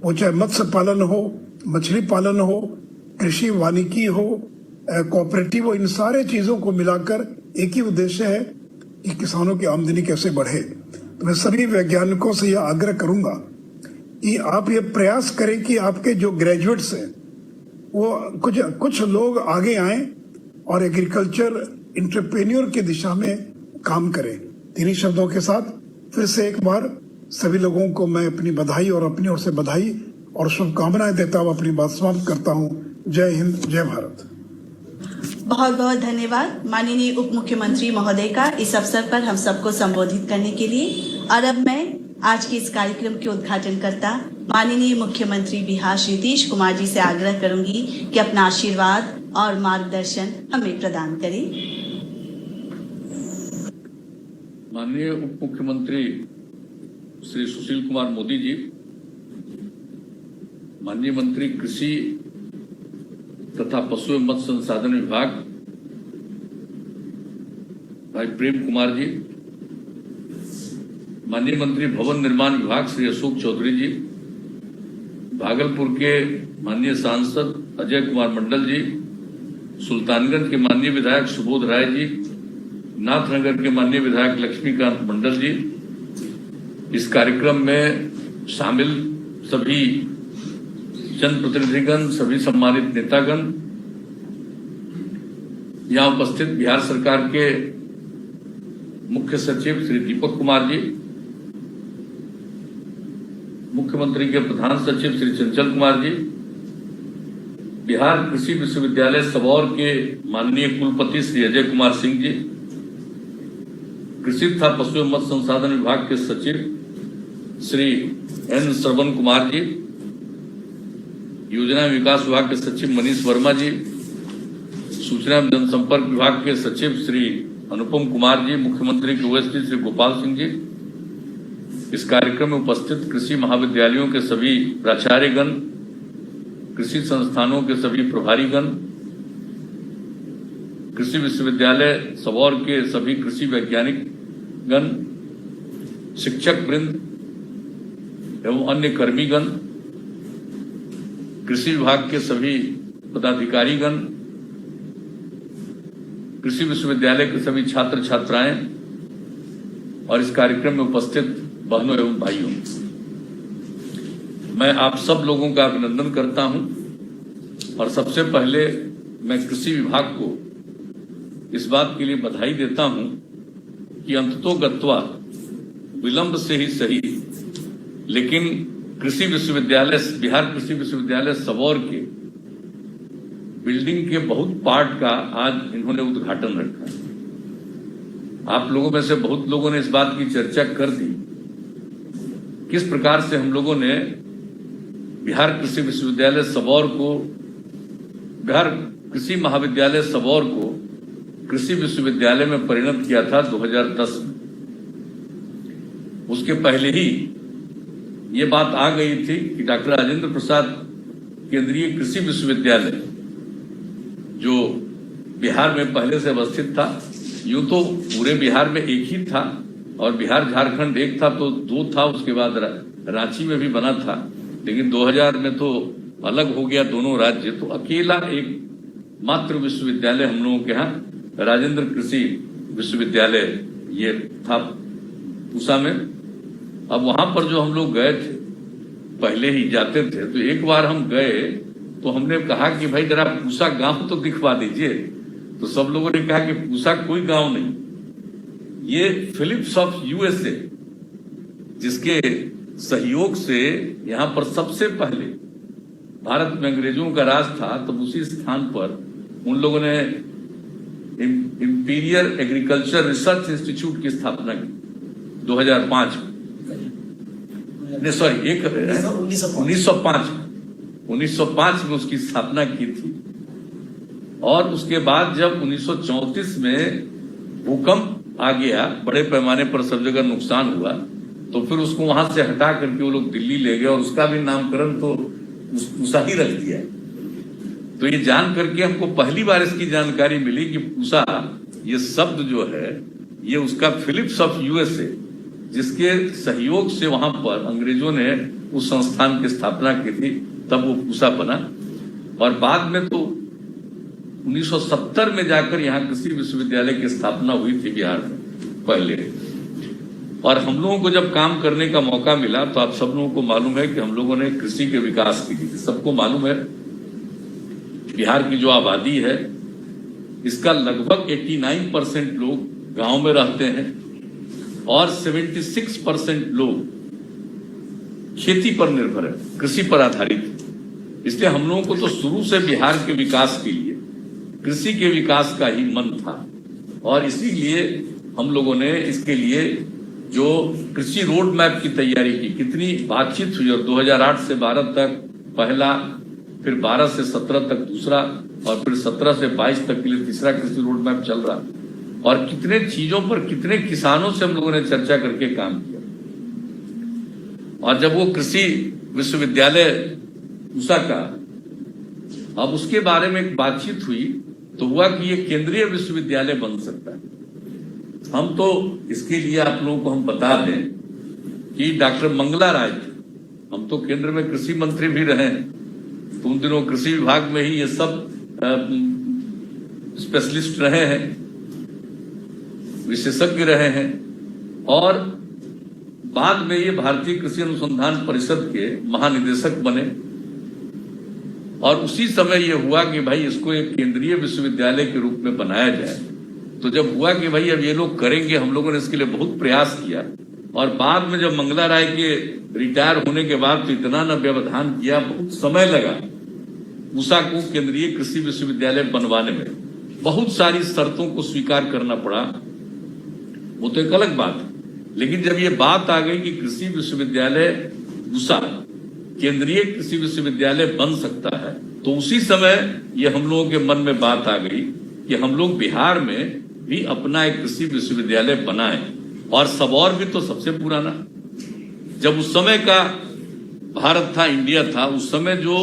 [SPEAKER 6] वो चाहे मत्स्य पालन हो, मछली पालन हो, कृषि वानिकी हो, कोऑपरेटिव हो, इन सारे चीजों को मिलाकर एक ही उद्देश्य है कि किसानों की आमदनी कैसे बढ़े। तो मैं सभी वैज्ञानिकों से यह आग्रह करूंगा कि आप ये प्रयास करें कि आपके जो ग्रेजुएट्स हैं वो कुछ लोग आगे आए और एग्रीकल्चर एंटरप्रेन्योर की दिशा में काम करें। इन्हीं शब्दों के साथ फिर से एक बार सभी लोगों को मैं अपनी बधाई और अपनी ओर से बधाई और शुभकामनाएं देता हुआ अपनी बात समाप्त करता हूं। जय हिंद, जय भारत।
[SPEAKER 2] बहुत बहुत धन्यवाद माननीय उप मुख्यमंत्री महोदय का इस अवसर पर हम सबको संबोधित करने के लिए। और अब मैं आज के इस कार्यक्रम के उद्घाटन करता माननीय मुख्यमंत्री बिहार श्री नीतीश कुमार जी से आग्रह करूंगी कि अपना आशीर्वाद और मार्गदर्शन हमें प्रदान करें।
[SPEAKER 7] माननीय उप मुख्यमंत्री श्री सुशील कुमार मोदी जी, माननीय मंत्री कृषि तथा पशु एवं मत्स्य संसाधन विभाग भाई प्रेम कुमार जी, माननीय मंत्री भवन निर्माण विभाग श्री अशोक चौधरी जी, भागलपुर के माननीय सांसद अजय कुमार मंडल जी, सुल्तानगंज के माननीय विधायक सुबोध राय जी, नाथनगर के माननीय विधायक लक्ष्मीकांत मंडल जी, इस कार्यक्रम में शामिल सभी जनप्रतिनिधिगण, सभी सम्मानित नेतागण, यहां उपस्थित बिहार सरकार के मुख्य सचिव श्री दीपक कुमार जी, मुख्यमंत्री के प्रधान सचिव श्री चंचल कुमार जी, बिहार कृषि विश्वविद्यालय सबौर के माननीय कुलपति श्री अजय कुमार सिंह जी, कृषि तथा पशु एवं मत्स्य संसाधन विभाग के सचिव श्री एन श्रवण कुमार जी, योजना विकास विभाग के सचिव मनीष वर्मा जी, सूचना एवं जनसंपर्क विभाग के सचिव श्री अनुपम कुमार जी, मुख्यमंत्री के ओएसडी श्री गोपाल सिंह जी, इस कार्यक्रम में उपस्थित कृषि महाविद्यालयों के सभी प्राचार्यगण, कृषि संस्थानों के सभी प्रभारीगण, कृषि विश्वविद्यालय सबौर के सभी कृषि वैज्ञानिक गण, शिक्षक वृंद एवं अन्य कर्मीगण, कृषि विभाग के सभी पदाधिकारीगण, कृषि विश्वविद्यालय के सभी छात्र छात्राएं और इस कार्यक्रम में उपस्थित बहनों एवं भाइयों, मैं आप सब लोगों का अभिनंदन करता हूं। और सबसे पहले मैं कृषि विभाग को इस बात के लिए बधाई देता हूं कि अंततोगत्वा विलंब से ही सही, लेकिन कृषि विश्वविद्यालय, बिहार कृषि विश्वविद्यालय सबौर के बिल्डिंग के बहुत पार्ट का आज इन्होंने उद्घाटन रखा है। आप लोगों में से बहुत लोगों ने इस बात की चर्चा कर दी किस प्रकार से हम लोगों ने बिहार कृषि विश्वविद्यालय सबौर को, बिहार कृषि महाविद्यालय सबौर को कृषि विश्वविद्यालय में परिणत किया था 2010 में। उसके पहले ही ये बात आ गई थी कि डॉक्टर राजेंद्र प्रसाद केंद्रीय कृषि विश्वविद्यालय जो बिहार में पहले से अवस्थित था, यूं तो पूरे बिहार में एक ही था और बिहार झारखंड एक था तो 2 था, उसके बाद रांची में भी बना था, लेकिन 2000 में तो अलग हो गया दोनों राज्य। तो अकेला एक मात्र विश्वविद्यालय हम लोगों के यहाँ राजेंद्र कृषि विश्वविद्यालय ये था पूसा में। अब वहां पर जो हम लोग गए थे, पहले ही जाते थे, तो एक बार हम गए तो हमने कहा कि भाई जरा पूसा गांव तो दिखवा दीजिए। तो सब लोगों ने कहा कि पूसा कोई गांव नहीं, ये फिलिप्स ऑफ यूएसए, जिसके सहयोग से यहां पर सबसे पहले भारत में अंग्रेजों का राज था, तब उसी स्थान पर उन लोगों ने इंपीरियल एग्रीकल्चर रिसर्च इंस्टीट्यूट की स्थापना की 2005 नहीं सॉरी 1905 में उसकी स्थापना की थी। और उसके बाद जब 1934 में भूकंप आ गया, बड़े पैमाने पर सब जगह नुकसान हुआ, तो फिर उसको वहां से हटा करके वो लोग दिल्ली ले गए और उसका भी नामकरण तो पूसा ही रख दिया। तो ये जान करके हमको पहली बार इसकी जानकारी मिली कि पूसा ये शब्द जो है ये उसका फिलिप्स ऑफ यूएसए, जिसके सहयोग से वहां पर अंग्रेजों ने उस संस्थान की स्थापना की थी, तब वो पूसा बना। और बाद में तो 1970 में जाकर यहाँ कृषि विश्वविद्यालय की स्थापना हुई थी बिहार में पहले। और हम लोगों को जब काम करने का मौका मिला तो आप सब लोगों को मालूम है कि हम लोगों ने कृषि के विकास की थी। सबको मालूम है बिहार की जो आबादी है इसका लगभग 89% लोग गांव में रहते हैं और 76% लोग खेती पर निर्भर है, कृषि पर आधारित। इसलिए हम लोगों को तो शुरू से बिहार के विकास के लिए कृषि के विकास का ही मन था। और इसीलिए हम लोगों ने इसके लिए जो कृषि रोड मैप की तैयारी की, कितनी बातचीत हुई, और 2008 से 12 तक पहला, फिर 12 से 17 तक दूसरा, और फिर 17 से 22 तक के लिए तीसरा कृषि रोड मैप चल रहा। और कितने चीजों पर, कितने किसानों से हम लोगों ने चर्चा करके काम किया। और जब वो कृषि विश्वविद्यालय पूसा का अब उसके बारे में एक बातचीत हुई तो हुआ कि ये केंद्रीय विश्वविद्यालय बन सकता है। हम तो इसके लिए आप लोगों को हम बता दें कि डॉक्टर मंगला राय थे, हम तो केंद्र में कृषि मंत्री भी रहे हैं, तो उन दिनों कृषि विभाग में ही ये सब स्पेशलिस्ट रहे हैं, विशेषज्ञ रहे हैं। और बाद में ये भारतीय कृषि अनुसंधान परिषद के महानिदेशक बने। और उसी समय ये हुआ कि भाई इसको एक केंद्रीय विश्वविद्यालय के रूप में बनाया जाए। तो जब हुआ कि भाई अब ये लोग करेंगे, हम लोगों ने इसके लिए बहुत प्रयास किया। और बाद में जब मंगला राय के रिटायर होने के बाद तो इतना न व्यवधान किया, बहुत समय लगा पूसा को केंद्रीय कृषि विश्वविद्यालय बनवाने में, बहुत सारी शर्तों को स्वीकार करना पड़ा, वो तो एक अलग बात है। लेकिन जब ये बात आ गई कि कृषि विश्वविद्यालय पूसा केंद्रीय कृषि विश्वविद्यालय बन सकता है, तो उसी समय ये हम लोगों के मन में बात आ गई कि हम लोग बिहार में भी अपना एक कृषि विश्वविद्यालय बनाएं। और सबौर भी तो सबसे पुराना, जब उस समय का भारत था, इंडिया था, उस समय जो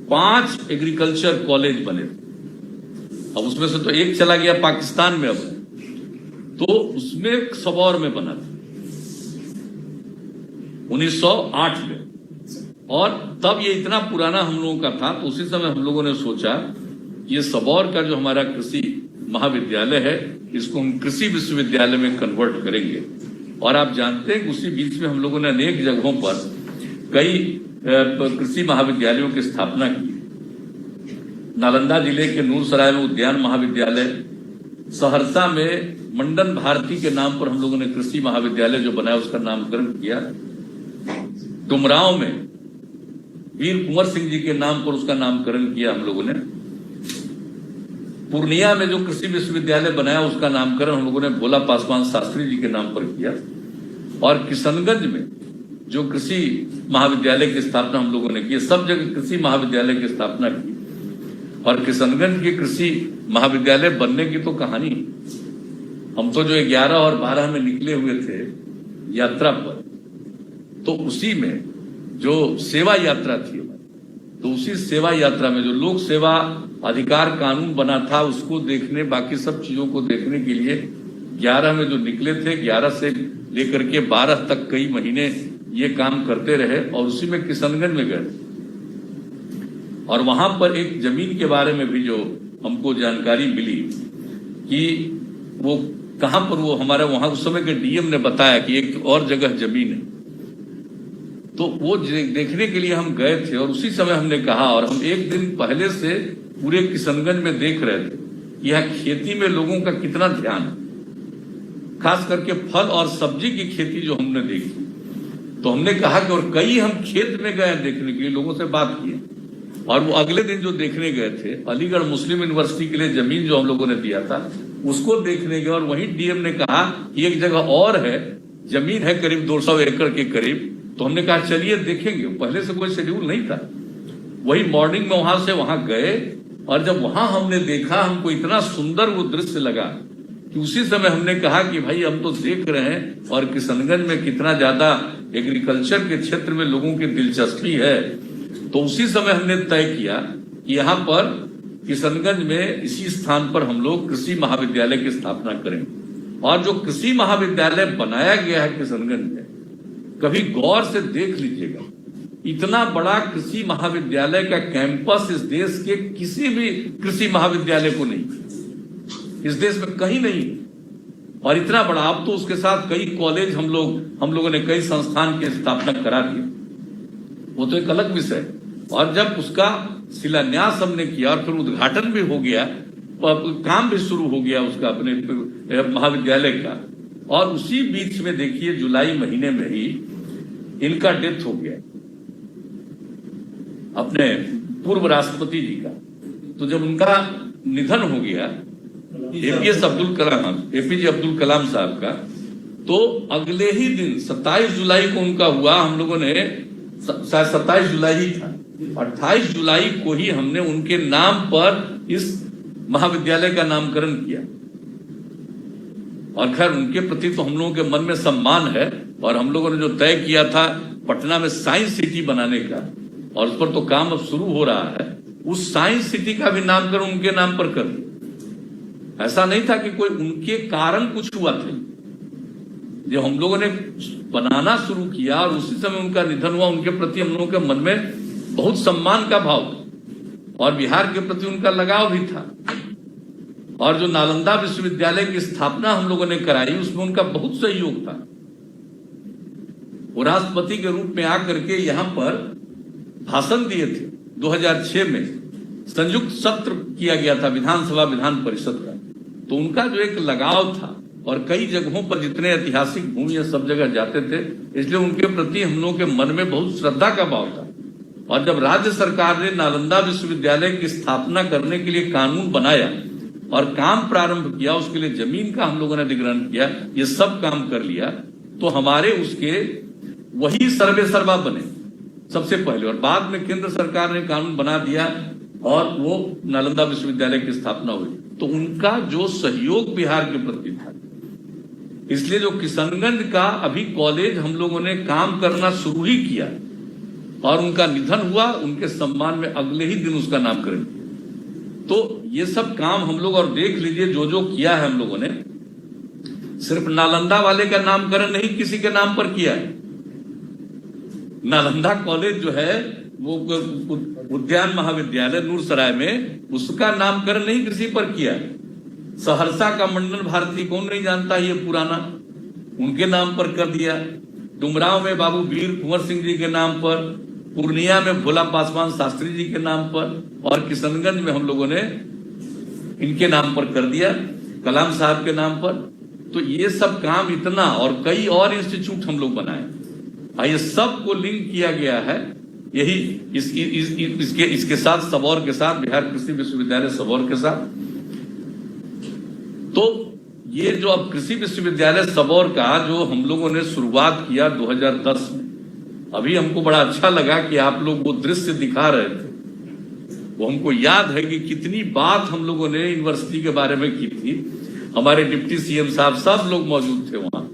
[SPEAKER 7] 5 एग्रीकल्चर कॉलेज बने थे, अब उसमें से तो एक चला गया पाकिस्तान में, अब तो उसमें सबौर में बना था 1908 में। और तब ये इतना पुराना हम लोगों का था, तो उसी समय हम लोगों ने सोचा ये सबौर का जो हमारा कृषि महाविद्यालय है इसको हम कृषि विश्वविद्यालय में कन्वर्ट करेंगे। और आप जानते हैं कि उसी बीच में हम लोगों ने अनेक जगहों पर कई कृषि महाविद्यालयों की स्थापना की। नालंदा जिले के नूरसराय में उद्यान महाविद्यालय, सहरसा में मंडन भारती के नाम पर हम लोगों ने कृषि महाविद्यालय जो बनाया उसका नामकरण किया। डुमरांव में वीर कुंवर सिंह जी के नाम पर उसका नामकरण किया हम लोगों ने। पूर्णिया में जो कृषि विश्वविद्यालय बनाया उसका नामकरण हम लोगों ने भोला पासवान शास्त्री जी के नाम पर किया। और किशनगंज में जो कृषि महाविद्यालय की स्थापना हम लोगों ने की, सब जगह कृषि महाविद्यालय की स्थापना की। और किशनगंज के कृषि महाविद्यालय बनने की तो कहानी, हम तो जो 11 और 12 में निकले हुए थे यात्रा पर, तो उसी में जो सेवा यात्रा थी, तो उसी सेवा यात्रा में जो लोक सेवा अधिकार कानून बना था उसको देखने, बाकी सब चीजों को देखने के लिए 11 में जो निकले थे, 11 से लेकर के 12 तक कई महीने ये काम करते रहे। और उसी में किशनगंज में गए और वहां पर एक जमीन के बारे में भी जो हमको जानकारी मिली कि वो कहां पर, वो हमारे वहां उस समय के डीएम ने बताया कि एक और जगह जमीन है। तो वो देखने के लिए हम गए थे और उसी समय हमने कहा, और हम एक दिन पहले से पूरे किशनगंज में देख रहे थे कि यहाँ खेती में लोगों का कितना ध्यान है, खास करके फल और सब्जी की खेती जो हमने देखी। तो हमने कहा कि और कई हम खेत में गए देखने के लिए, लोगों से बात की। और वो अगले दिन जो देखने गए थे, अलीगढ़ मुस्लिम यूनिवर्सिटी के लिए जमीन जो हम लोगों ने दिया था उसको देखने गए। और वहीं डीएम ने कहा कि एक जगह और है जमीन है करीब 200 एकड़ के करीब। तो हमने कहा चलिए देखेंगे, पहले से कोई शेड्यूल नहीं था। वही मॉर्निंग में वहां से वहां गए और जब वहां हमने देखा, हमको इतना सुंदर वो दृश्य लगा कि उसी समय हमने कहा कि भाई हम तो देख रहे हैं और किशनगंज में कितना ज्यादा एग्रीकल्चर के क्षेत्र में लोगों की दिलचस्पी है। तो उसी समय हमने तय किया कि यहाँ पर किशनगंज में इसी स्थान पर हम लोग कृषि महाविद्यालय की स्थापना करेंगे। और जो कृषि महाविद्यालय बनाया गया है किशनगंज में, कभी गौर से देख लीजिएगा, इतना बड़ा कृषि महाविद्यालय का कैंपस इस देश के किसी भी कृषि महाविद्यालय को नहीं, इस देश में कहीं नहीं। और इतना बड़ा, अब तो उसके साथ कई कॉलेज हम लोगों ने कई संस्थान की स्थापना करा दी, वो तो एक अलग विषय। और जब उसका शिलान्यास हमने किया और फिर उद्घाटन भी हो गया, काम भी शुरू हो गया उसका अपने महाविद्यालय का, और उसी बीच में देखिए जुलाई महीने में ही इनका डेथ हो गया, अपने पूर्व राष्ट्रपति जी का। तो जब उनका निधन हो गया एपीजे अब्दुल कलाम साहब का, तो अगले ही दिन 27 जुलाई को उनका हुआ। हम लोगों ने शायद 27 जुलाई ही था, 28 जुलाई को ही हमने उनके नाम पर इस महाविद्यालय का नामकरण किया। और खैर उनके प्रति तो हम लोगों के मन में सम्मान है, और हम लोगों ने जो तय किया था पटना में साइंस सिटी बनाने का, और उस पर तो काम अब शुरू हो रहा है, उस साइंस सिटी का भी नामकरण उनके नाम पर कर दिया। ऐसा नहीं था कि कोई उनके कारण कुछ हुआ था, जो हम लोगों ने बनाना शुरू किया और उसी समय उनका निधन हुआ। उनके प्रति हम लोगों के मन में बहुत सम्मान का भाव था और बिहार के प्रति उनका लगाव भी था। और जो नालंदा विश्वविद्यालय की स्थापना हम लोगों ने कराई, उसमें उनका बहुत सहयोग था। वो राष्ट्रपति के रूप में आकर के यहाँ पर भाषण दिए थे। 2006 में संयुक्त सत्र किया गया था विधानसभा विधान परिषद का, तो उनका जो एक लगाव था, और कई जगहों पर जितने ऐतिहासिक भूमि है सब जगह जाते थे, इसलिए उनके प्रति हम लोगों के मन में बहुत श्रद्धा का भाव था। और जब राज्य सरकार ने नालंदा विश्वविद्यालय की स्थापना करने के लिए कानून बनाया और काम प्रारंभ किया, उसके लिए जमीन का हम लोगों ने अधिग्रहण किया, ये सब काम कर लिया, तो हमारे उसके वही सर्वे सर्वा बने सबसे पहले। और बाद में केंद्र सरकार ने कानून बना दिया और वो नालंदा विश्वविद्यालय की स्थापना हुई। तो उनका जो सहयोग बिहार के प्रति था, इसलिए जो किशनगंज का अभी कॉलेज हम लोगों ने काम करना शुरू ही किया, और उनका निधन हुआ, उनके सम्मान में अगले ही दिन उसका नामकरण किया। तो ये सब काम हम लोग, और देख लीजिए जो जो किया है हम लोगों ने, सिर्फ नालंदा वाले का नामकरण नहीं किसी के नाम पर किया है। नालंदा कॉलेज जो है वो उद्यान महाविद्यालय नूरसराय में, उसका नामकरण नहीं किसी पर किया है। सहरसा का मंडल भारती कौन नहीं जानता, ये पुराना, उनके नाम पर कर दिया। डुमरांव में बाबू वीर कुंवर सिंह जी के नाम पर, पूर्णिया में भोला पासवान शास्त्री जी के नाम पर, और किशनगंज में हम लोगों ने इनके नाम पर कर दिया, कलाम साहब के नाम पर। तो ये सब काम इतना, और कई और इंस्टीट्यूट हम लोग बनाए, ये सब को लिंक किया गया है यही इसके साथ, सबौर के साथ, बिहार कृषि विश्वविद्यालय सबौर के साथ। तो ये जो अब कृषि विश्वविद्यालय सबौर का जो हम लोगों ने शुरुआत किया 2010 में, अभी हमको बड़ा अच्छा लगा कि आप लोग वो दृश्य दिखा रहे थे। वो हमको याद है कि कितनी बात हम लोगों ने यूनिवर्सिटी के बारे में की थी। हमारे डिप्टी सीएम साहब सब लोग मौजूद थे वहां,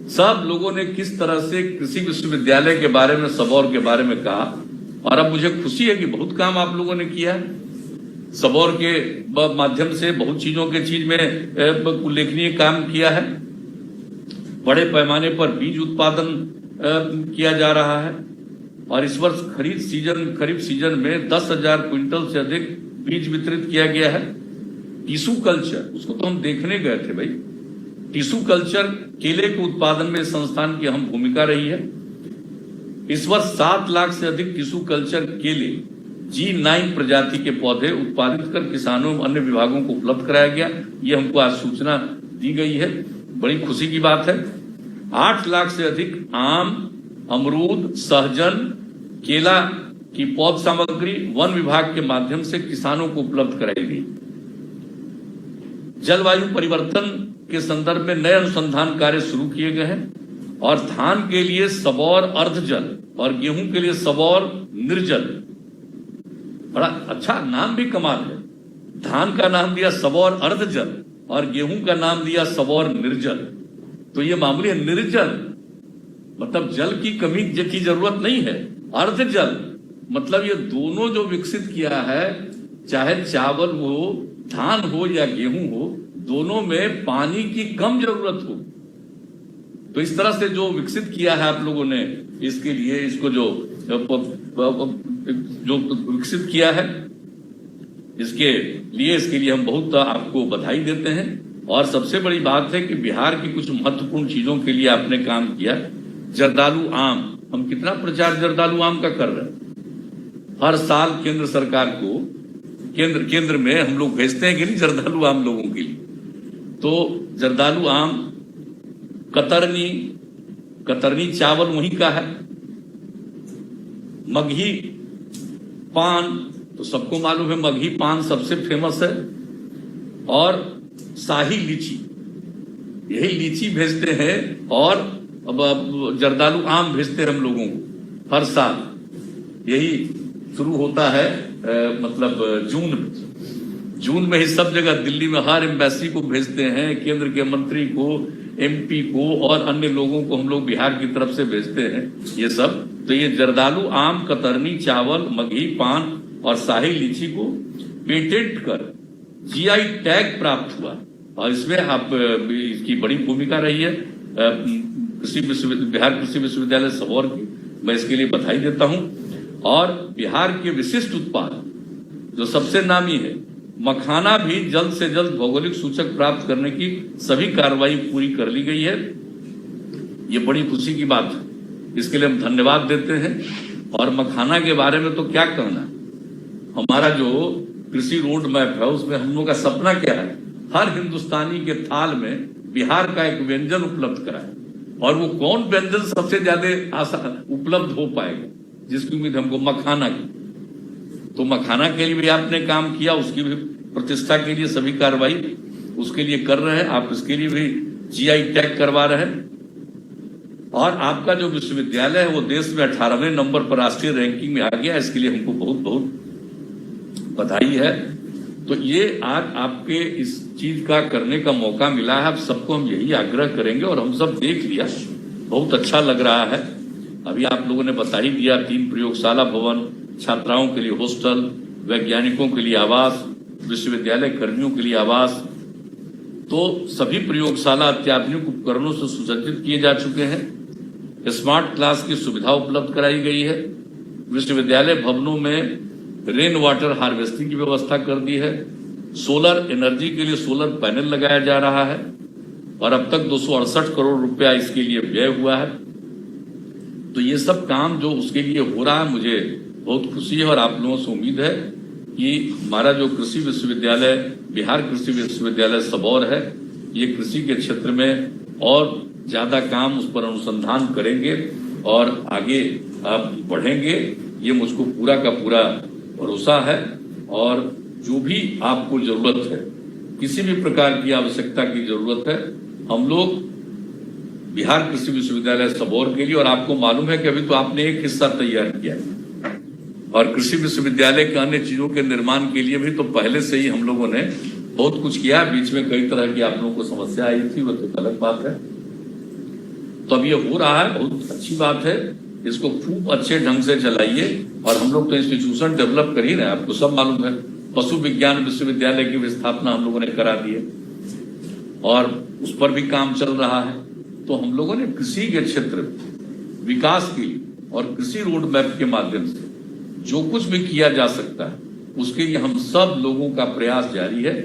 [SPEAKER 7] सब लोगों ने किस तरह से कृषि विश्वविद्यालय के बारे में, सबौर के बारे में कहा। और अब मुझे खुशी है कि बहुत काम आप लोगों ने किया है सबौर के माध्यम से, बहुत चीजों के चीज में उल्लेखनीय काम किया है। बड़े पैमाने पर बीज उत्पादन किया जा रहा है, और इस वर्ष खरीफ सीजन में 10,000 क्विंटल से अधिक बीज वितरित किया गया है। टिश्यू कल्चर, उसको तो हम देखने गए थे भाई। टिश्यू कल्चर, केले के उत्पादन में संस्थान की अहम भूमिका रही है। इस वर्ष 7 लाख से अधिक टिश्यू कल्चर केले G9 प्रजाति के पौधे उत्पादित कर किसानों और अन्य विभागों को उपलब्ध कराया गया। ये हमको आज सूचना दी गई है, बड़ी खुशी की बात है। 8 लाख से अधिक आम, अमरूद, सहजन, केला की पौध सामग्री वन विभाग के माध्यम से किसानों को उपलब्ध कराई गई। जलवायु परिवर्तन के संदर्भ में नए अनुसंधान कार्य शुरू किए गए हैं। और धान के लिए सबौर अर्धजल और गेहूं के लिए सबौर निर्जल। बड़ा अच्छा नाम भी कमाल है। धान का नाम दिया सबौर अर्धजल और गेहूं का नाम दिया सबौर निर्जल। तो ये मामूली है। निर्जल मतलब जल की कमी की जरूरत नहीं है। अर्धजल मतलब ये दोनों जो विकसित किया है, चाहे चावल हो, धान हो या गेहूं हो, दोनों में पानी की कम जरूरत हो। तो इस तरह से जो विकसित किया है आप लोगों ने, इसके लिए इसको जो विकसित किया है, इसके लिए हम बहुत आपको बधाई देते हैं। और सबसे बड़ी बात है कि बिहार की कुछ महत्वपूर्ण चीजों के लिए आपने काम किया। जर्दालू आम, हम कितना प्रचार जर्दालू आम का कर रहे हैं। हर साल केंद्र सरकार को केंद्र में हम लोग भेजते हैं कि नहीं जर्दालू आम लोगों के लिए। तो जर्दालू आम, कतरनी चावल वहीं का है। मगही पान तो सबको मालूम है, मगही पान सबसे फेमस है। और शाही लीची, यही लीची भेजते हैं। और अब जर्दालू आम भेजते हैं हम लोगों को हर साल। यही शुरू होता है मतलब जून में ही सब जगह दिल्ली में हर एम्बेसी को भेजते हैं, केंद्र के मंत्री को, एमपी को और अन्य लोगों को हम लोग बिहार की तरफ से भेजते हैं ये सब। तो ये जर्दालू आम, कतरनी चावल, मगही पान और शाही लीची को पेटेंट कर जीआई टैग प्राप्त हुआ और इसमें आप इसकी बड़ी भूमिका रही है बिहार कृषि विश्वविद्यालय सबौर की। मैं इसके लिए बधाई देता हूं। और बिहार के विशिष्ट उत्पाद जो सबसे नामी है, मखाना भी जल्द से जल्द भौगोलिक सूचक प्राप्त करने की सभी कार्रवाई पूरी कर ली गई है। ये बड़ी खुशी की बात है, इसके लिए हम धन्यवाद देते हैं। और मखाना के बारे में तो क्या कहना, हमारा जो कृषि रोड मैप है उसमें हम लोग का सपना क्या है, हर हिंदुस्तानी के थाल में बिहार का एक व्यंजन उपलब्ध कराए। और वो कौन व्यंजन सबसे ज्यादा उपलब्ध हो पाएगा, जिसकी उम्मीद हमको मखाना की। तो मखाना के लिए भी आपने काम किया, उसकी भी प्रतिष्ठा के लिए सभी कार्रवाई उसके लिए कर रहे हैं। आप इसके लिए भी जीआई टैग करवा रहे हैं। और आपका जो विश्वविद्यालय है वो देश में 18वें नंबर पर राष्ट्रीय रैंकिंग में आ गया, इसके लिए हमको बहुत बहुत बधाई है। तो ये आज आपके इस चीज का करने का मौका मिला है। आप सबको हम यही आग्रह करेंगे और हम सब देख लिया, बहुत अच्छा लग रहा है। अभी आप लोगों ने बता ही दिया, 3 प्रयोगशाला भवन, छात्राओं के लिए हॉस्टल, वैज्ञानिकों के लिए आवास, विश्वविद्यालय कर्मियों के लिए आवास। तो सभी प्रयोगशाला अत्याधुनिक उपकरणों से सुसज्जित किए जा चुके हैं। स्मार्ट क्लास की सुविधा उपलब्ध कराई गई है। विश्वविद्यालय भवनों में रेन वाटर हार्वेस्टिंग की व्यवस्था कर दी है। सोलर एनर्जी के लिए सोलर पैनल लगाया जा रहा है और अब तक 268 करोड़ रुपया इसके लिए व्यय हुआ है। तो ये सब काम जो उसके लिए हो रहा है, मुझे बहुत खुशी है। और आप लोगों से उम्मीद है कि हमारा जो कृषि विश्वविद्यालय, बिहार कृषि विश्वविद्यालय सबौर है, ये कृषि के क्षेत्र में और ज्यादा काम उस पर अनुसंधान करेंगे और आगे आप बढ़ेंगे, ये मुझको पूरा का पूरा भरोसा है। और जो भी आपको जरूरत है, किसी भी प्रकार की आवश्यकता की जरूरत है, हम लोग बिहार कृषि विश्वविद्यालय सबौर के लिए, और आपको मालूम है कि अभी तो आपने एक हिस्सा तैयार किया है और कृषि विश्वविद्यालय के अन्य चीजों के निर्माण के लिए भी तो पहले से ही हम लोगों ने बहुत कुछ किया। बीच में कई तरह की आप लोगों को समस्या आई थी, वो तो अलग बात है। तो अब ये हो रहा है, बहुत अच्छी बात है। इसको खूब अच्छे ढंग से चलाइए। और हम लोग तो इंस्टीट्यूशन डेवलप कर ही रहे हैं, आपको सब मालूम है। पशु विज्ञान विश्वविद्यालय की भी स्थापना हम लोगों ने करा दी है और उस पर भी काम चल रहा है। तो हम लोगों ने कृषि के क्षेत्र में विकास के लिए और कृषि रोड मैप के माध्यम से जो कुछ भी किया जा सकता है, उसके लिए हम सब लोगों का प्रयास जारी है।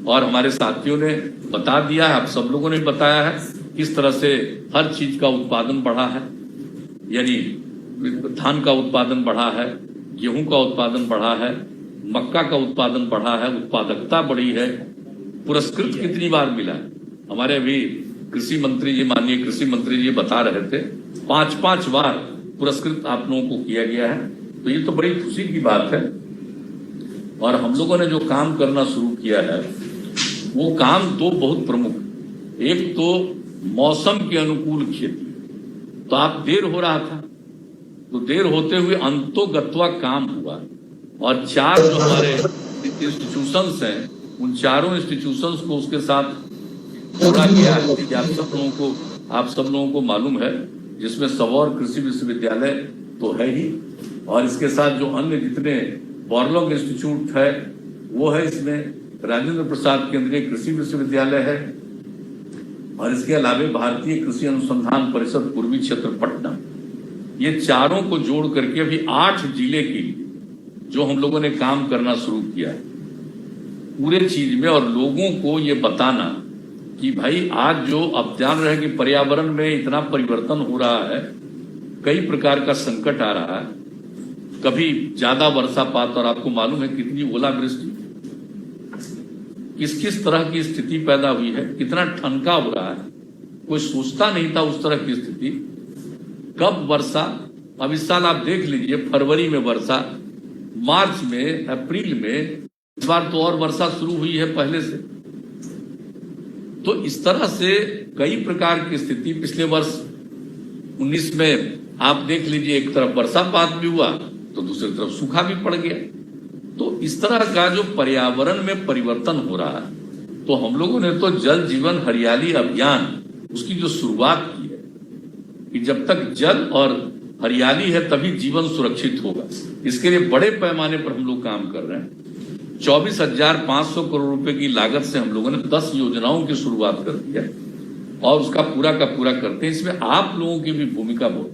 [SPEAKER 7] और हमारे साथियों ने बता दिया है, आप सब लोगों ने बताया है किस तरह से हर चीज का उत्पादन बढ़ा है। यानी धान का उत्पादन बढ़ा है, गेहूं का उत्पादन बढ़ा है, मक्का का उत्पादन बढ़ा है, उत्पादकता बढ़ी है। पुरस्कृत कितनी बार मिला है, हमारे अभी कृषि मंत्री जी, माननीय कृषि मंत्री जी बता रहे थे, 5-5 बार पुरस्कृत आप लोगों को किया गया है। तो ये तो बड़ी खुशी की बात है। और हम लोगों ने जो काम करना शुरू किया है, वो काम दो बहुत प्रमुख, एक तो मौसम के अनुकूल खेती, तो आप देर हो रहा था, तो देर होते हुए अंतोगत्वा काम हुआ और 4 जो हमारे इंस्टीट्यूशंस हैं उन चारों इंस्टीट्यूशंस को उसके साथ पूरा किया है कि आप सब लोगों को मालूम है, जिसमें सबौर कृषि विश्वविद्यालय तो है ही, और इसके साथ जो अन्य जितने बॉर्लॉग इंस्टीट्यूट है वो है, इसमें राजेंद्र प्रसाद केंद्रीय कृषि विश्वविद्यालय है, और इसके अलावा भारतीय कृषि अनुसंधान परिषद पूर्वी क्षेत्र पटना। ये चारों को जोड़ करके अभी 8 जिले की जो हम लोगों ने काम करना शुरू किया है पूरे चीज में, और लोगों को ये बताना कि भाई आज जो अब जान रहे हैं कि पर्यावरण में इतना परिवर्तन हो रहा है, कई प्रकार का संकट आ रहा है, कभी ज्यादा वर्षापात और आपको मालूम है कितनी ओलावृष्टि, किस किस तरह की स्थिति पैदा हुई है, कितना ठनका हो रहा है, कोई सोचता नहीं था उस तरह की स्थिति। कब वर्षा, अब इस साल आप देख लीजिए फरवरी में वर्षा, मार्च में, अप्रैल में, इस बार तो और वर्षा शुरू हुई है पहले से। तो इस तरह से कई प्रकार की स्थिति पिछले वर्ष 19 में आप देख लीजिए, एक तरफ वर्षापात भी हुआ तो दूसरी तरफ सूखा भी पड़ गया। तो इस तरह का जो पर्यावरण में परिवर्तन हो रहा है, तो हम लोगों ने तो जल जीवन हरियाली अभियान उसकी जो शुरुआत की है कि जब तक जल और हरियाली है तभी जीवन सुरक्षित होगा, इसके लिए बड़े पैमाने पर हम लोग काम कर रहे हैं। 24,500 करोड़ रुपए की लागत से हम लोगों ने 10 योजनाओं की शुरुआत कर दी है और उसका पूरा का पूरा करते हैं। इसमें आप लोगों की भी भूमिका बहुत,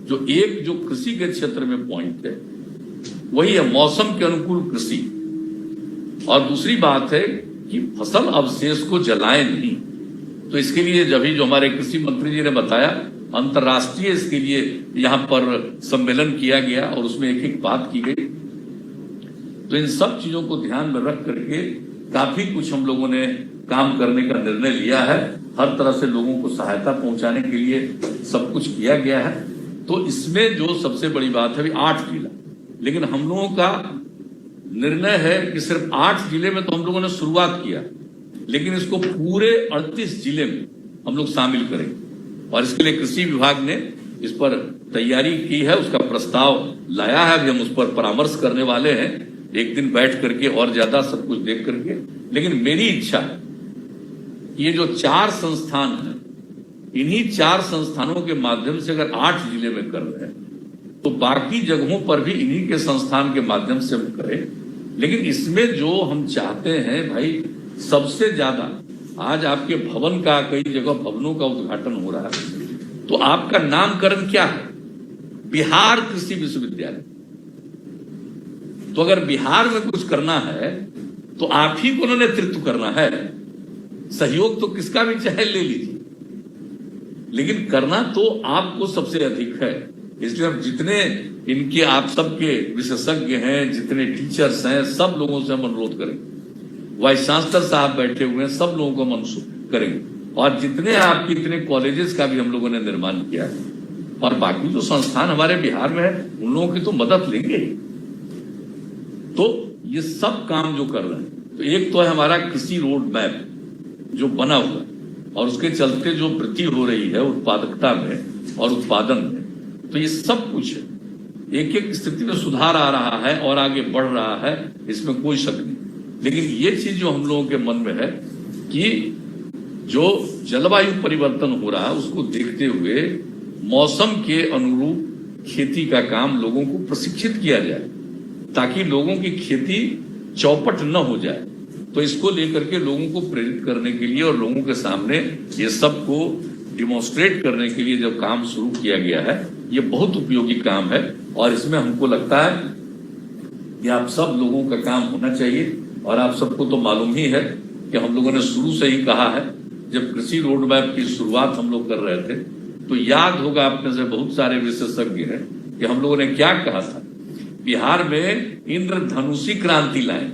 [SPEAKER 7] जो कृषि के क्षेत्र में पॉइंट है वही है मौसम के अनुकूल कृषि, और दूसरी बात है कि फसल अवशेष को जलाएं नहीं। तो इसके लिए जब ही जो हमारे कृषि मंत्री जी ने बताया, अंतर्राष्ट्रीय इसके लिए यहाँ पर सम्मेलन किया गया और उसमें एक एक बात की गई। तो इन सब चीजों को ध्यान में रख करके काफी कुछ हम लोगों ने काम करने का निर्णय लिया है। हर तरह से लोगों को सहायता पहुंचाने के लिए सब कुछ किया गया है। तो इसमें जो सबसे बड़ी बात है 8 जिला, लेकिन हम लोगों का निर्णय है कि सिर्फ 8 जिले में तो हम लोगों ने शुरुआत किया, लेकिन इसको पूरे 38 जिले में हम लोग शामिल करेंगे, और इसके लिए कृषि विभाग ने इस पर तैयारी की है, उसका प्रस्ताव लाया है। अभी हम उस पर परामर्श करने वाले हैं, एक दिन बैठ करके और ज्यादा सब कुछ देख करके। लेकिन मेरी इच्छा है ये जो 4 संस्थान हैं, इन्हीं 4 संस्थानों के माध्यम से अगर 8 जिले में कर रहे हैं तो बाकी जगहों पर भी इन्हीं के संस्थान के माध्यम से हम करें। लेकिन इसमें जो हम चाहते हैं भाई, सबसे ज्यादा आज आपके भवन का, कई जगह भवनों का उद्घाटन हो रहा है, तो आपका नामकरण क्या है? बिहार कृषि विश्वविद्यालय। तो अगर बिहार में कुछ करना है तो आप ही को नेतृत्व करना है, सहयोग तो किसका भी चाहे ले लीजिए, लेकिन करना तो आपको सबसे अधिक है। इसलिए हम जितने इनके आप सबके विशेषज्ञ हैं, जितने टीचर्स हैं, सब लोगों से हम अनुरोध करेंगे। वाइस चांसलर साहब बैठे हुए हैं, सब लोगों को हम अनुरोध करेंगे, और जितने आपके इतने कॉलेजेस का भी हम लोगों ने निर्माण किया है, और बाकी जो संस्थान हमारे बिहार में है उन लोगों की तो मदद लेंगे। तो ये सब काम जो कर रहे हैं, तो एक तो है हमारा कृषि रोड मैप जो बना हुआ है, और उसके चलते जो वृद्धि हो रही है उत्पादकता में और उत्पादन में, तो ये सब कुछ है। एक एक स्थिति में सुधार आ रहा है और आगे बढ़ रहा है, इसमें कोई शक नहीं। लेकिन ये चीज जो हम लोगों के मन में है कि जो जलवायु परिवर्तन हो रहा है उसको देखते हुए मौसम के अनुरूप खेती का काम लोगों को प्रशिक्षित किया जाए, ताकि लोगों की खेती चौपट न हो जाए। तो इसको लेकर के लोगों को प्रेरित करने के लिए और लोगों के सामने ये सब को डिमोन्स्ट्रेट करने के लिए जब काम शुरू किया गया है, ये बहुत उपयोगी काम है। और इसमें हमको लगता है कि आप सब लोगों का काम होना चाहिए। और आप सबको तो मालूम ही है कि हम लोगों ने शुरू से ही कहा है, जब कृषि रोड मैप की शुरुआत हम लोग कर रहे थे, तो याद होगा आप में से बहुत सारे विशेषज्ञ हैं कि हम लोगों ने क्या कहा था, बिहार में इंद्रधनुषी क्रांति लाए।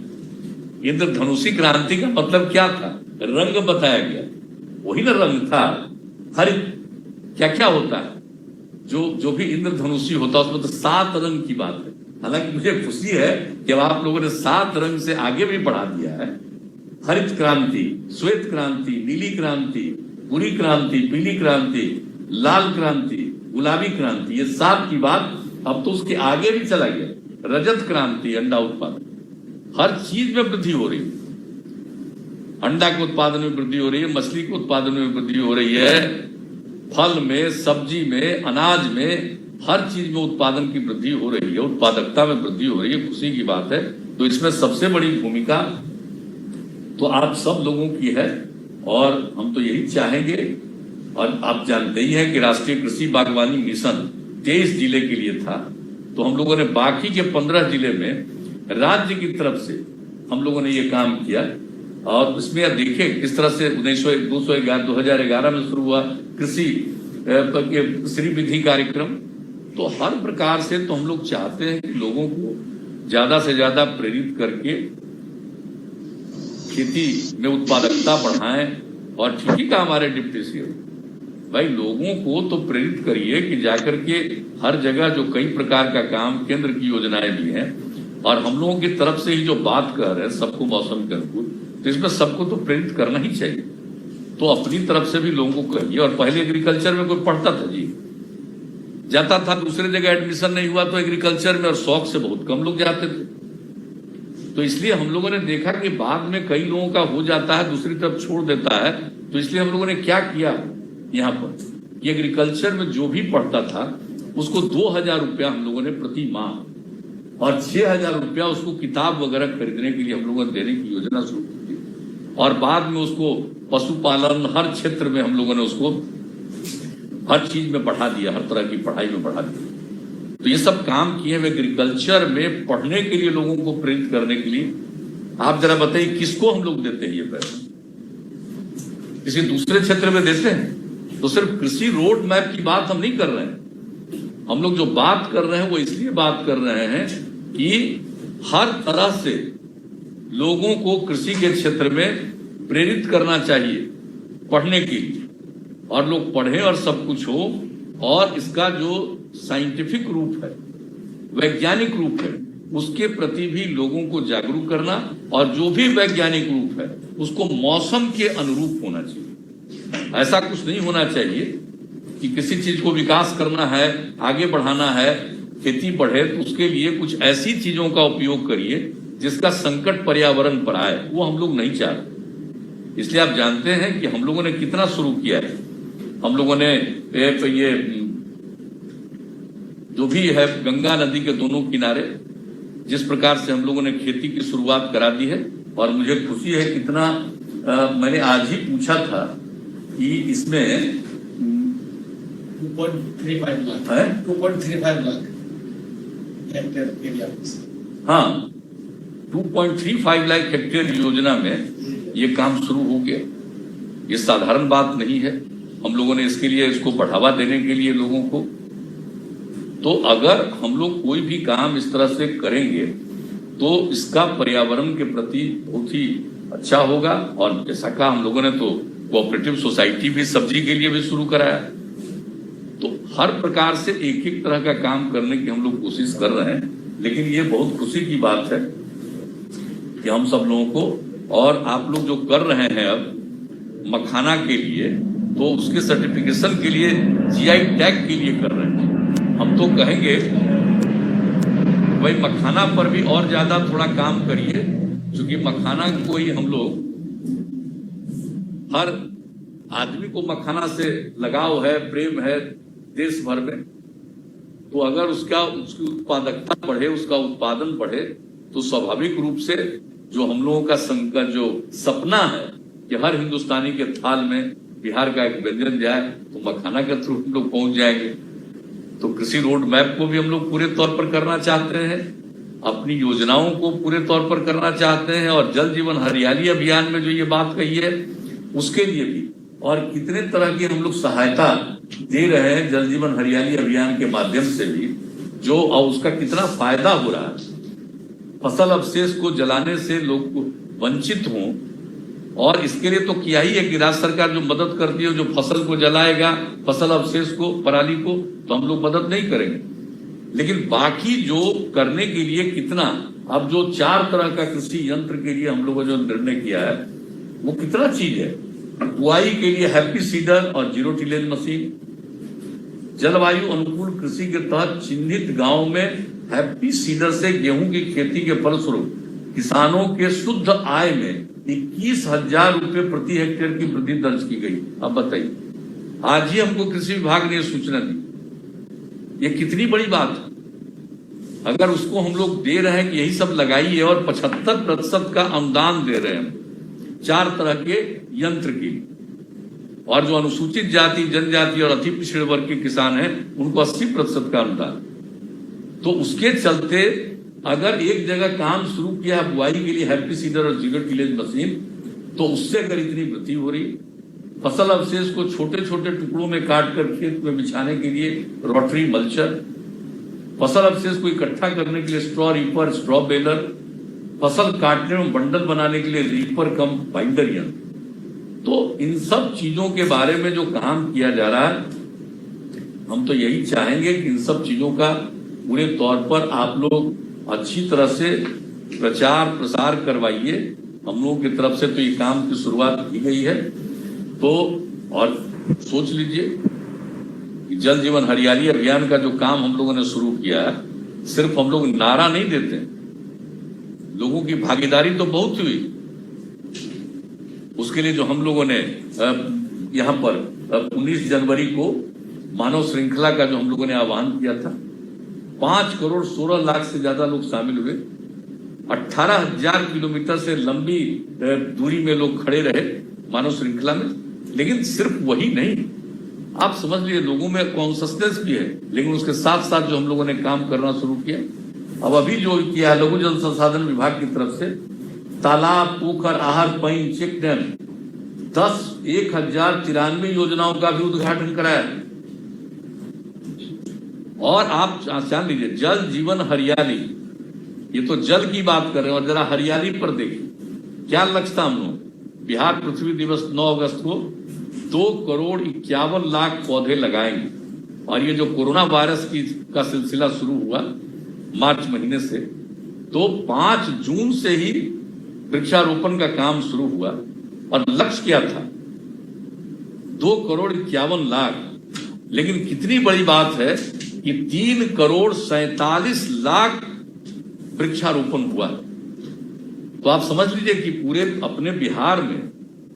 [SPEAKER 7] इंद्रधनुषी क्रांति का मतलब क्या था? रंग बताया गया, वही ना रंग था। हरित क्या क्या होता है, जो भी इंद्रधनुषी होता है उसमें तो 7 रंग की बात है। हालांकि मुझे खुशी है कि आप लोगों ने 7 रंग से आगे भी बढ़ा दिया है। हरित क्रांति, श्वेत क्रांति, नीली क्रांति, भूरी क्रांति, पीली क्रांति, लाल क्रांति, गुलाबी क्रांति, ये 7 की बात अब तो उसके आगे भी चला गया। रजत क्रांति, अंडा उत्पादन, हर चीज में वृद्धि हो रही है। अंडा के उत्पादन में वृद्धि हो रही है, मछली के उत्पादन में वृद्धि हो रही है, फल में, सब्जी में, अनाज में, हर चीज में उत्पादन की वृद्धि हो रही है, उत्पादकता में वृद्धि हो रही है। खुशी की बात है। तो इसमें सबसे बड़ी भूमिका तो आप सब लोगों की है और हम तो यही चाहेंगे। और आप जानते ही हैं कि राष्ट्रीय कृषि बागवानी मिशन 23 जिले के लिए था, तो हम लोगों ने बाकी के 15 जिले में राज्य की तरफ से हम लोगों ने ये काम किया। और उसमें आप देखिए किस तरह से 2011 में शुरू हुआ कृषि श्री विधि कार्यक्रम। तो हर प्रकार से तो हम लोग चाहते हैं कि लोगों को ज्यादा से ज्यादा प्रेरित करके खेती में उत्पादकता बढ़ाएं। और ठीक ही कहा हमारे डिप्टी सीएम, भाई लोगों को तो प्रेरित करिए कि जाकर के हर जगह जो कई प्रकार का काम, केंद्र की योजनाएं भी हैं और हम लोगों की तरफ से ही जो बात कर रहे हैं सबको मौसम के अनुकूल, तो इसमें सबको तो प्रेरित करना ही चाहिए। तो अपनी तरफ से भी लोगों को कहिए। और पहले एग्रीकल्चर में कोई पढ़ता था जी, जाता था, दूसरे जगह एडमिशन नहीं हुआ तो एग्रीकल्चर में, और शौक से बहुत कम लोग जाते थे। तो इसलिए हम लोगों ने देखा कि बाद में कई लोगों का हो जाता है, दूसरी तरफ छोड़ देता है। तो इसलिए हम लोगों ने क्या किया यहाँ पर कि एग्रीकल्चर में जो भी पढ़ता था उसको 2000 रुपया हम लोगों ने प्रति माह और 6000 रुपया उसको किताब वगैरह खरीदने के लिए हम लोगों ने देने की योजना शुरू की। और बाद में उसको पशुपालन, हर क्षेत्र में हम लोगों ने उसको हर चीज में बढ़ा दिया, हर तरह की पढ़ाई में बढ़ा दिया। तो ये सब काम किए हुए एग्रीकल्चर में पढ़ने के लिए लोगों को प्रेरित करने के लिए। आप जरा बताइए किसको हम लोग देते हैं ये पैसा? किसी दूसरे क्षेत्र में देते हैं? तो सिर्फ कृषि रोड मैप की बात हम नहीं कर रहे हैं। हम लोग जो बात कर रहे हैं वो इसलिए बात कर रहे हैं कि हर तरह से लोगों को कृषि के क्षेत्र में प्रेरित करना चाहिए पढ़ने के लिए, और लोग पढ़ें और सब कुछ हो। और इसका जो साइंटिफिक रूप है, वैज्ञानिक रूप है, उसके प्रति भी लोगों को जागरूक करना, और जो भी वैज्ञानिक रूप है उसको मौसम के अनुरूप होना चाहिए। ऐसा कुछ नहीं होना चाहिए कि किसी चीज को विकास करना है, आगे बढ़ाना है, खेती बढ़े, तो उसके लिए कुछ ऐसी चीजों का उपयोग करिए जिसका संकट पर्यावरण पर आए। वो हम लोग नहीं चाहते। इसलिए आप जानते हैं कि हम लोगों ने कितना शुरू किया है। हम लोगों ने ये जो भी है गंगा नदी के दोनों किनारे जिस प्रकार से हम लोगों ने खेती की शुरुआत करा दी है, और मुझे खुशी है कितना मैंने आज ही पूछा था कि इसमें
[SPEAKER 8] 2.35 लाख है, 2.35 लाख हेक्टेयर एरिया।
[SPEAKER 7] हाँ, 2.35 लाख हेक्टेयर योजना में ये काम शुरू हो गया। ये साधारण बात नहीं है। हम लोगों ने इसके लिए, इसको बढ़ावा देने के लिए लोगों को, तो अगर हम लोग कोई भी काम इस तरह से करेंगे तो इसका पर्यावरण के प्रति बहुत ही अच्छा होगा। और जैसा कहा, हम लोगों ने तो कोऑपरेटिव सोसाइटी भी सब्जी के लिए भी शुरू कराया। तो हर प्रकार से एक एक तरह का काम करने की हम लोग कोशिश कर रहे हैं। लेकिन ये बहुत खुशी की बात है कि हम सब लोगों को, और आप लोग जो कर रहे हैं अब मखाना के लिए, तो उसके सर्टिफिकेशन के लिए जीआई टैग के लिए कर रहे हैं। हम तो कहेंगे भाई मखाना पर भी और ज्यादा थोड़ा काम करिए, क्योंकि मखाना को ही हम लोग, हर आदमी को मखाना से लगाव है, प्रेम है देश भर में। तो अगर उसकी उत्पादकता बढ़े, उसका उत्पादन बढ़े, तो स्वाभाविक रूप से जो हम लोगों का संकट, जो सपना है कि हर हिंदुस्तानी के थाल में बिहार का एक व्यंजन जाए, तो मखाना के थ्रू हम लोग पहुंच जाएंगे। तो कृषि रोड मैप को भी हम लोग पूरे तौर पर करना चाहते हैं, अपनी योजनाओं को पूरे तौर पर करना चाहते हैं, और जल जीवन हरियाली अभियान में जो ये बात कही है उसके लिए भी। और कितने तरह की हम लोग सहायता दे रहे हैं जल जीवन हरियाली अभियान के माध्यम से भी, जो और उसका कितना फायदा हो रहा है। फसल अवशेष को जलाने से लोग वंचित हों, और इसके लिए तो किया ही है कि राज्य सरकार जो मदद करती है, जो फसल को जलाएगा, फसल अवशेष को, पराली को, तो हम लोग मदद नहीं करेंगे। लेकिन बाकी जो करने के लिए कितना, अब जो 4 तरह का कृषि यंत्र के लिए हम लोगों ने जो निर्णय किया है वो कितना चीज है। बुआई के लिए हैप्पी सीडर और जीरो टिलेज मशीन, जलवायु अनुकूल कृषि के तहत चिन्हित गांव में हैप्पी सीडर से गेहूं की खेती के फलस्वरूप किसानों के शुद्ध आय में 21,000 रुपए प्रति हेक्टेयर की वृद्धि दर्ज की गई। अब बताइए, आज ही हमको कृषि विभाग ने सूचना दी, ये कितनी बड़ी बात है। अगर उसको हम लोग दे रहे हैं कि यही सब लगाइए और 75% का अनुदान दे रहे हैं 4 तरह के यंत्र के लिए, और जो अनुसूचित जाति, जनजाति और अति पिछड़े वर्ग के किसान हैं उनको 80% का अनुदान। तो उसके चलते अगर एक जगह काम शुरू किया बुआई के लिए हैप्पी सीडर और जिगर टिलेज मशीन, तो उससे अगर इतनी वृद्धि हो रही, फसल अवशेष को छोटे छोटे टुकड़ों में काट कर खेत में बिछाने के लिए रोटरी मल्चर, फसल अवशेष को इकट्ठा करने के लिए स्ट्रॉ रीपर, स्ट्रॉ बेलर, फसल काटने में बंडल बनाने के लिए रीपर कम बाइंडर यंत्र। तो इन सब चीजों के बारे में जो काम किया जा रहा है, हम तो यही चाहेंगे कि इन सब चीजों का पूरे तौर पर आप लोग अच्छी तरह से प्रचार प्रसार करवाइए। हम लोगों की तरफ से तो ये काम की शुरुआत की गई है। तो और सोच लीजिए कि जल जीवन हरियाली अभियान का जो काम हम लोगों ने शुरू किया है, सिर्फ हम लोग नारा नहीं देते, लोगों की भागीदारी तो बहुत हुई। उसके लिए जो हम लोगों ने यहाँ पर 19 जनवरी को मानव श्रृंखला का जो हम लोगों ने आह्वान किया था, 5 करोड़ 16 लाख से ज्यादा लोग शामिल हुए। 18,000 किलोमीटर से लंबी दूरी में लोग खड़े रहे मानव श्रृंखला में। लेकिन सिर्फ वही नहीं, आप समझ लीजिए लोगों में कॉन्सियसनेस भी है, लेकिन उसके साथ साथ जो हम लोगों ने काम करना शुरू किया, अब अभी जो किया लघु जल संसाधन विभाग की तरफ से तालाब, पोखर, आहर, पईन, चेक डैम 10,193 योजनाओं का भी उद्घाटन कराया। और आप जान लीजिए जल जीवन हरियाली, ये तो जल की बात कर रहे हैं, और जरा हरियाली पर देखिए क्या लक्ष्य था हम लोग। बिहार पृथ्वी दिवस 9 अगस्त को 2 करोड़ 51 लाख पौधे लगाएंगे। और ये जो कोरोना वायरस का सिलसिला शुरू हुआ मार्च महीने से, तो 5 जून से ही वृक्षारोपण का काम शुरू हुआ। और लक्ष्य क्या था? 2 करोड़ 51 लाख। लेकिन कितनी बड़ी बात है कि 3 करोड़ 47 लाख वृक्षारोपण हुआ। तो आप समझ लीजिए कि पूरे अपने बिहार में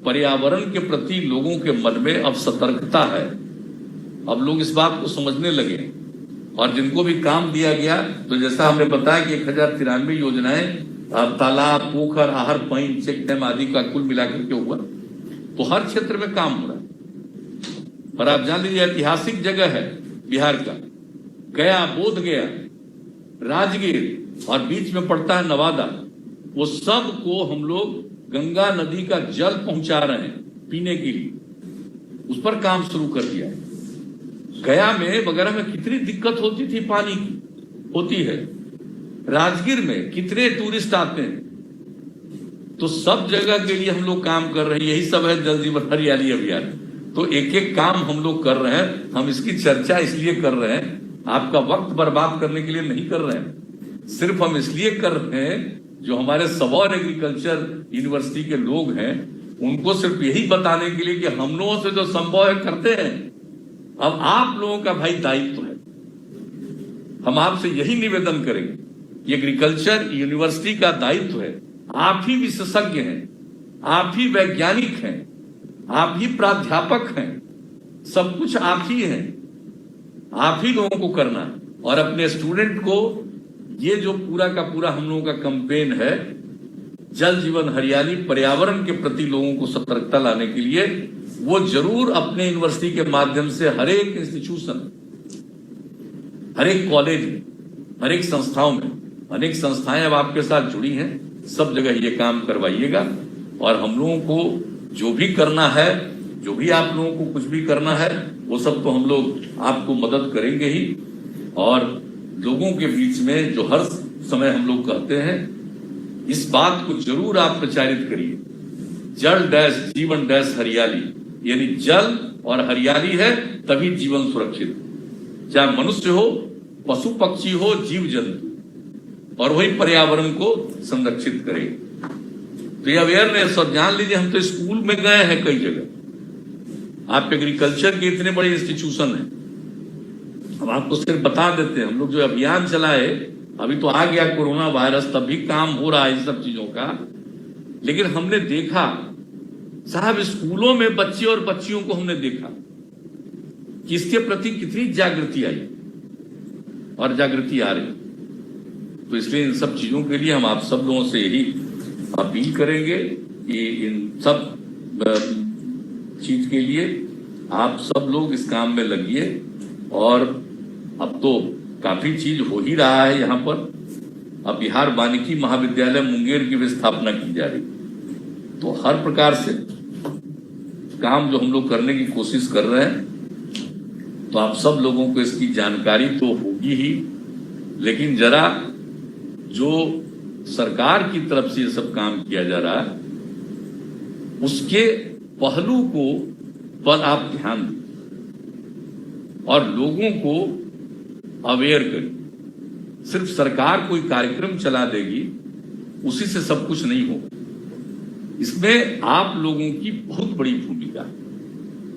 [SPEAKER 7] पर्यावरण के प्रति लोगों के मन में अब सतर्कता है। अब लोग इस बात को समझने लगे, और जिनको भी काम दिया गया, तो जैसा हमने बताया कि 1093 योजनाएं तालाब, पोखर, आहर, पईन, चेक डैम आदि का कुल मिलाकर के हुआ। तो हर क्षेत्र में काम हो रहा है। और आप जान लीजिए ऐतिहासिक जगह है बिहार का, गया, बोध गया, राजगीर, और बीच में पड़ता है नवादा। वो सब को हम लोग गंगा नदी का जल पहुंचा रहे हैं पीने के लिए, उस पर काम शुरू कर दिया है। गया में वगैरह में कितनी दिक्कत होती थी, पानी की होती है। राजगीर में कितने टूरिस्ट आते हैं। तो सब जगह के लिए हम लोग काम कर रहे हैं। यही सब है जल जीवन हरियाली अभियान। तो एक एक काम हम लोग कर रहे हैं। हम इसकी चर्चा इसलिए कर रहे हैं, आपका वक्त बर्बाद करने के लिए नहीं कर रहे हैं। सिर्फ हम इसलिए कर रहे हैं, जो हमारे सबौर एग्रीकल्चर यूनिवर्सिटी के लोग हैं, उनको सिर्फ यही बताने के लिए कि हम लोगों से जो संभव है करते हैं। अब आप लोगों का भाई दायित्व है। हम आपसे यही निवेदन करेंगे, एग्रीकल्चर यूनिवर्सिटी का दायित्व है। आप ही विशेषज्ञ हैं, आप ही वैज्ञानिक हैं, आप ही प्राध्यापक हैं, सब कुछ आप ही हैं। आप ही लोगों को करना है। और अपने स्टूडेंट को ये जो पूरा का पूरा हम लोगों का कैंपेन है, जल जीवन हरियाली, पर्यावरण के प्रति लोगों को सतर्कता लाने के लिए, वो जरूर अपने यूनिवर्सिटी के माध्यम से हर एक इंस्टीट्यूशन, हर एक कॉलेज में, हर एक संस्थाओं में, अनेक संस्थाएं अब आपके साथ जुड़ी हैं, सब जगह ये काम करवाइएगा। और हम लोगों को जो भी करना है, जो भी आप लोगों को कुछ भी करना है, वो सब तो हम लोग आपको मदद करेंगे ही। और लोगों के बीच में जो हर समय हम लोग कहते हैं, इस बात को जरूर आप प्रचारित करिए, जल डैश जीवन डैश हरियाली, यानी जल और हरियाली है तभी जीवन सुरक्षित, चाहे मनुष्य हो, पशु पक्षी हो, जीव जंतु, और वही पर्यावरण को संरक्षित करे। तो ये अवेयरनेस, और जान लीजिए हम तो स्कूल में गए हैं कई जगह। आप एग्रीकल्चर के इतने बड़े इंस्टीट्यूशन हैं, हम आपको सिर्फ बता देते हैं, हम लोग जो अभियान चलाए, अभी तो आ गया कोरोना वायरस, तब भी काम हो रहा है इन सब चीजों का, लेकिन हमने देखा साहब स्कूलों में बच्चे और बच्चियों को हमने देखा कि इसके प्रति कितनी जागृति आई और जागृति आ रही। तो इसलिए इन सब चीजों के लिए हम आप सब लोगों से यही अपील करेंगे कि इन सब चीज के लिए आप सब लोग इस काम में लगिए। और अब तो काफी चीज हो ही रहा है यहाँ पर। अब बिहार वानिकी महाविद्यालय मुंगेर की भी स्थापना की जा रही, तो हर प्रकार से काम जो हम लोग करने की कोशिश कर रहे हैं, तो आप सब लोगों को इसकी जानकारी तो होगी ही, लेकिन जरा जो सरकार की तरफ से ये सब काम किया जा रहा है उसके पहलू को पर आप ध्यान दें और लोगों को अवेयर करें। सिर्फ सरकार कोई कार्यक्रम चला देगी, उसी से सब कुछ नहीं होगा। इसमें आप लोगों की बहुत बड़ी भूमिका है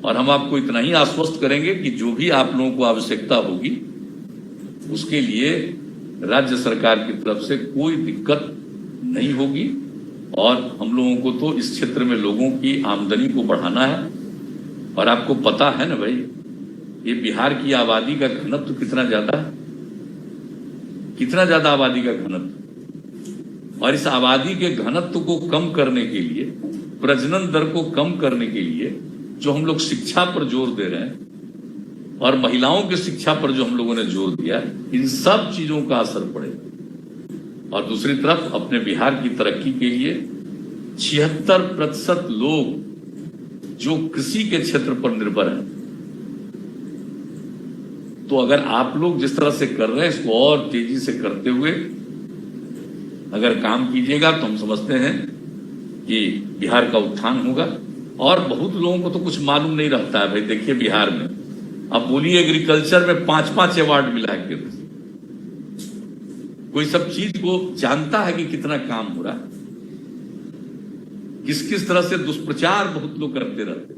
[SPEAKER 7] और हम आपको इतना ही आश्वस्त करेंगे कि जो भी आप लोगों को आवश्यकता होगी उसके लिए राज्य सरकार की तरफ से कोई दिक्कत नहीं होगी। और हम लोगों को तो इस क्षेत्र में लोगों की आमदनी को बढ़ाना है। और आपको पता है ना भाई, ये बिहार की आबादी का घनत्व कितना ज्यादा है, कितना ज्यादा आबादी का घनत्व। और इस आबादी के घनत्व को कम करने के लिए, प्रजनन दर को कम करने के लिए जो हम लोग शिक्षा पर जोर दे रहे हैं और महिलाओं की शिक्षा पर जो हम लोगों ने जोर दिया, इन सब चीजों का असर पड़ेगा। और दूसरी तरफ अपने बिहार की तरक्की के लिए 76% लोग जो कृषि के क्षेत्र पर निर्भर हैं, तो अगर आप लोग जिस तरह से कर रहे हैं इसको और तेजी से करते हुए अगर काम कीजिएगा तो हम समझते हैं कि बिहार का उत्थान होगा। और बहुत लोगों को तो कुछ मालूम नहीं रहता है भाई। देखिए बिहार में अब बोलिए एग्रीकल्चर में 5-5 अवार्ड मिला है केंद्र से। कोई सब चीज को जानता है कि कितना काम हो रहा है, किस किस तरह से दुष्प्रचार बहुत लोग करते रहते,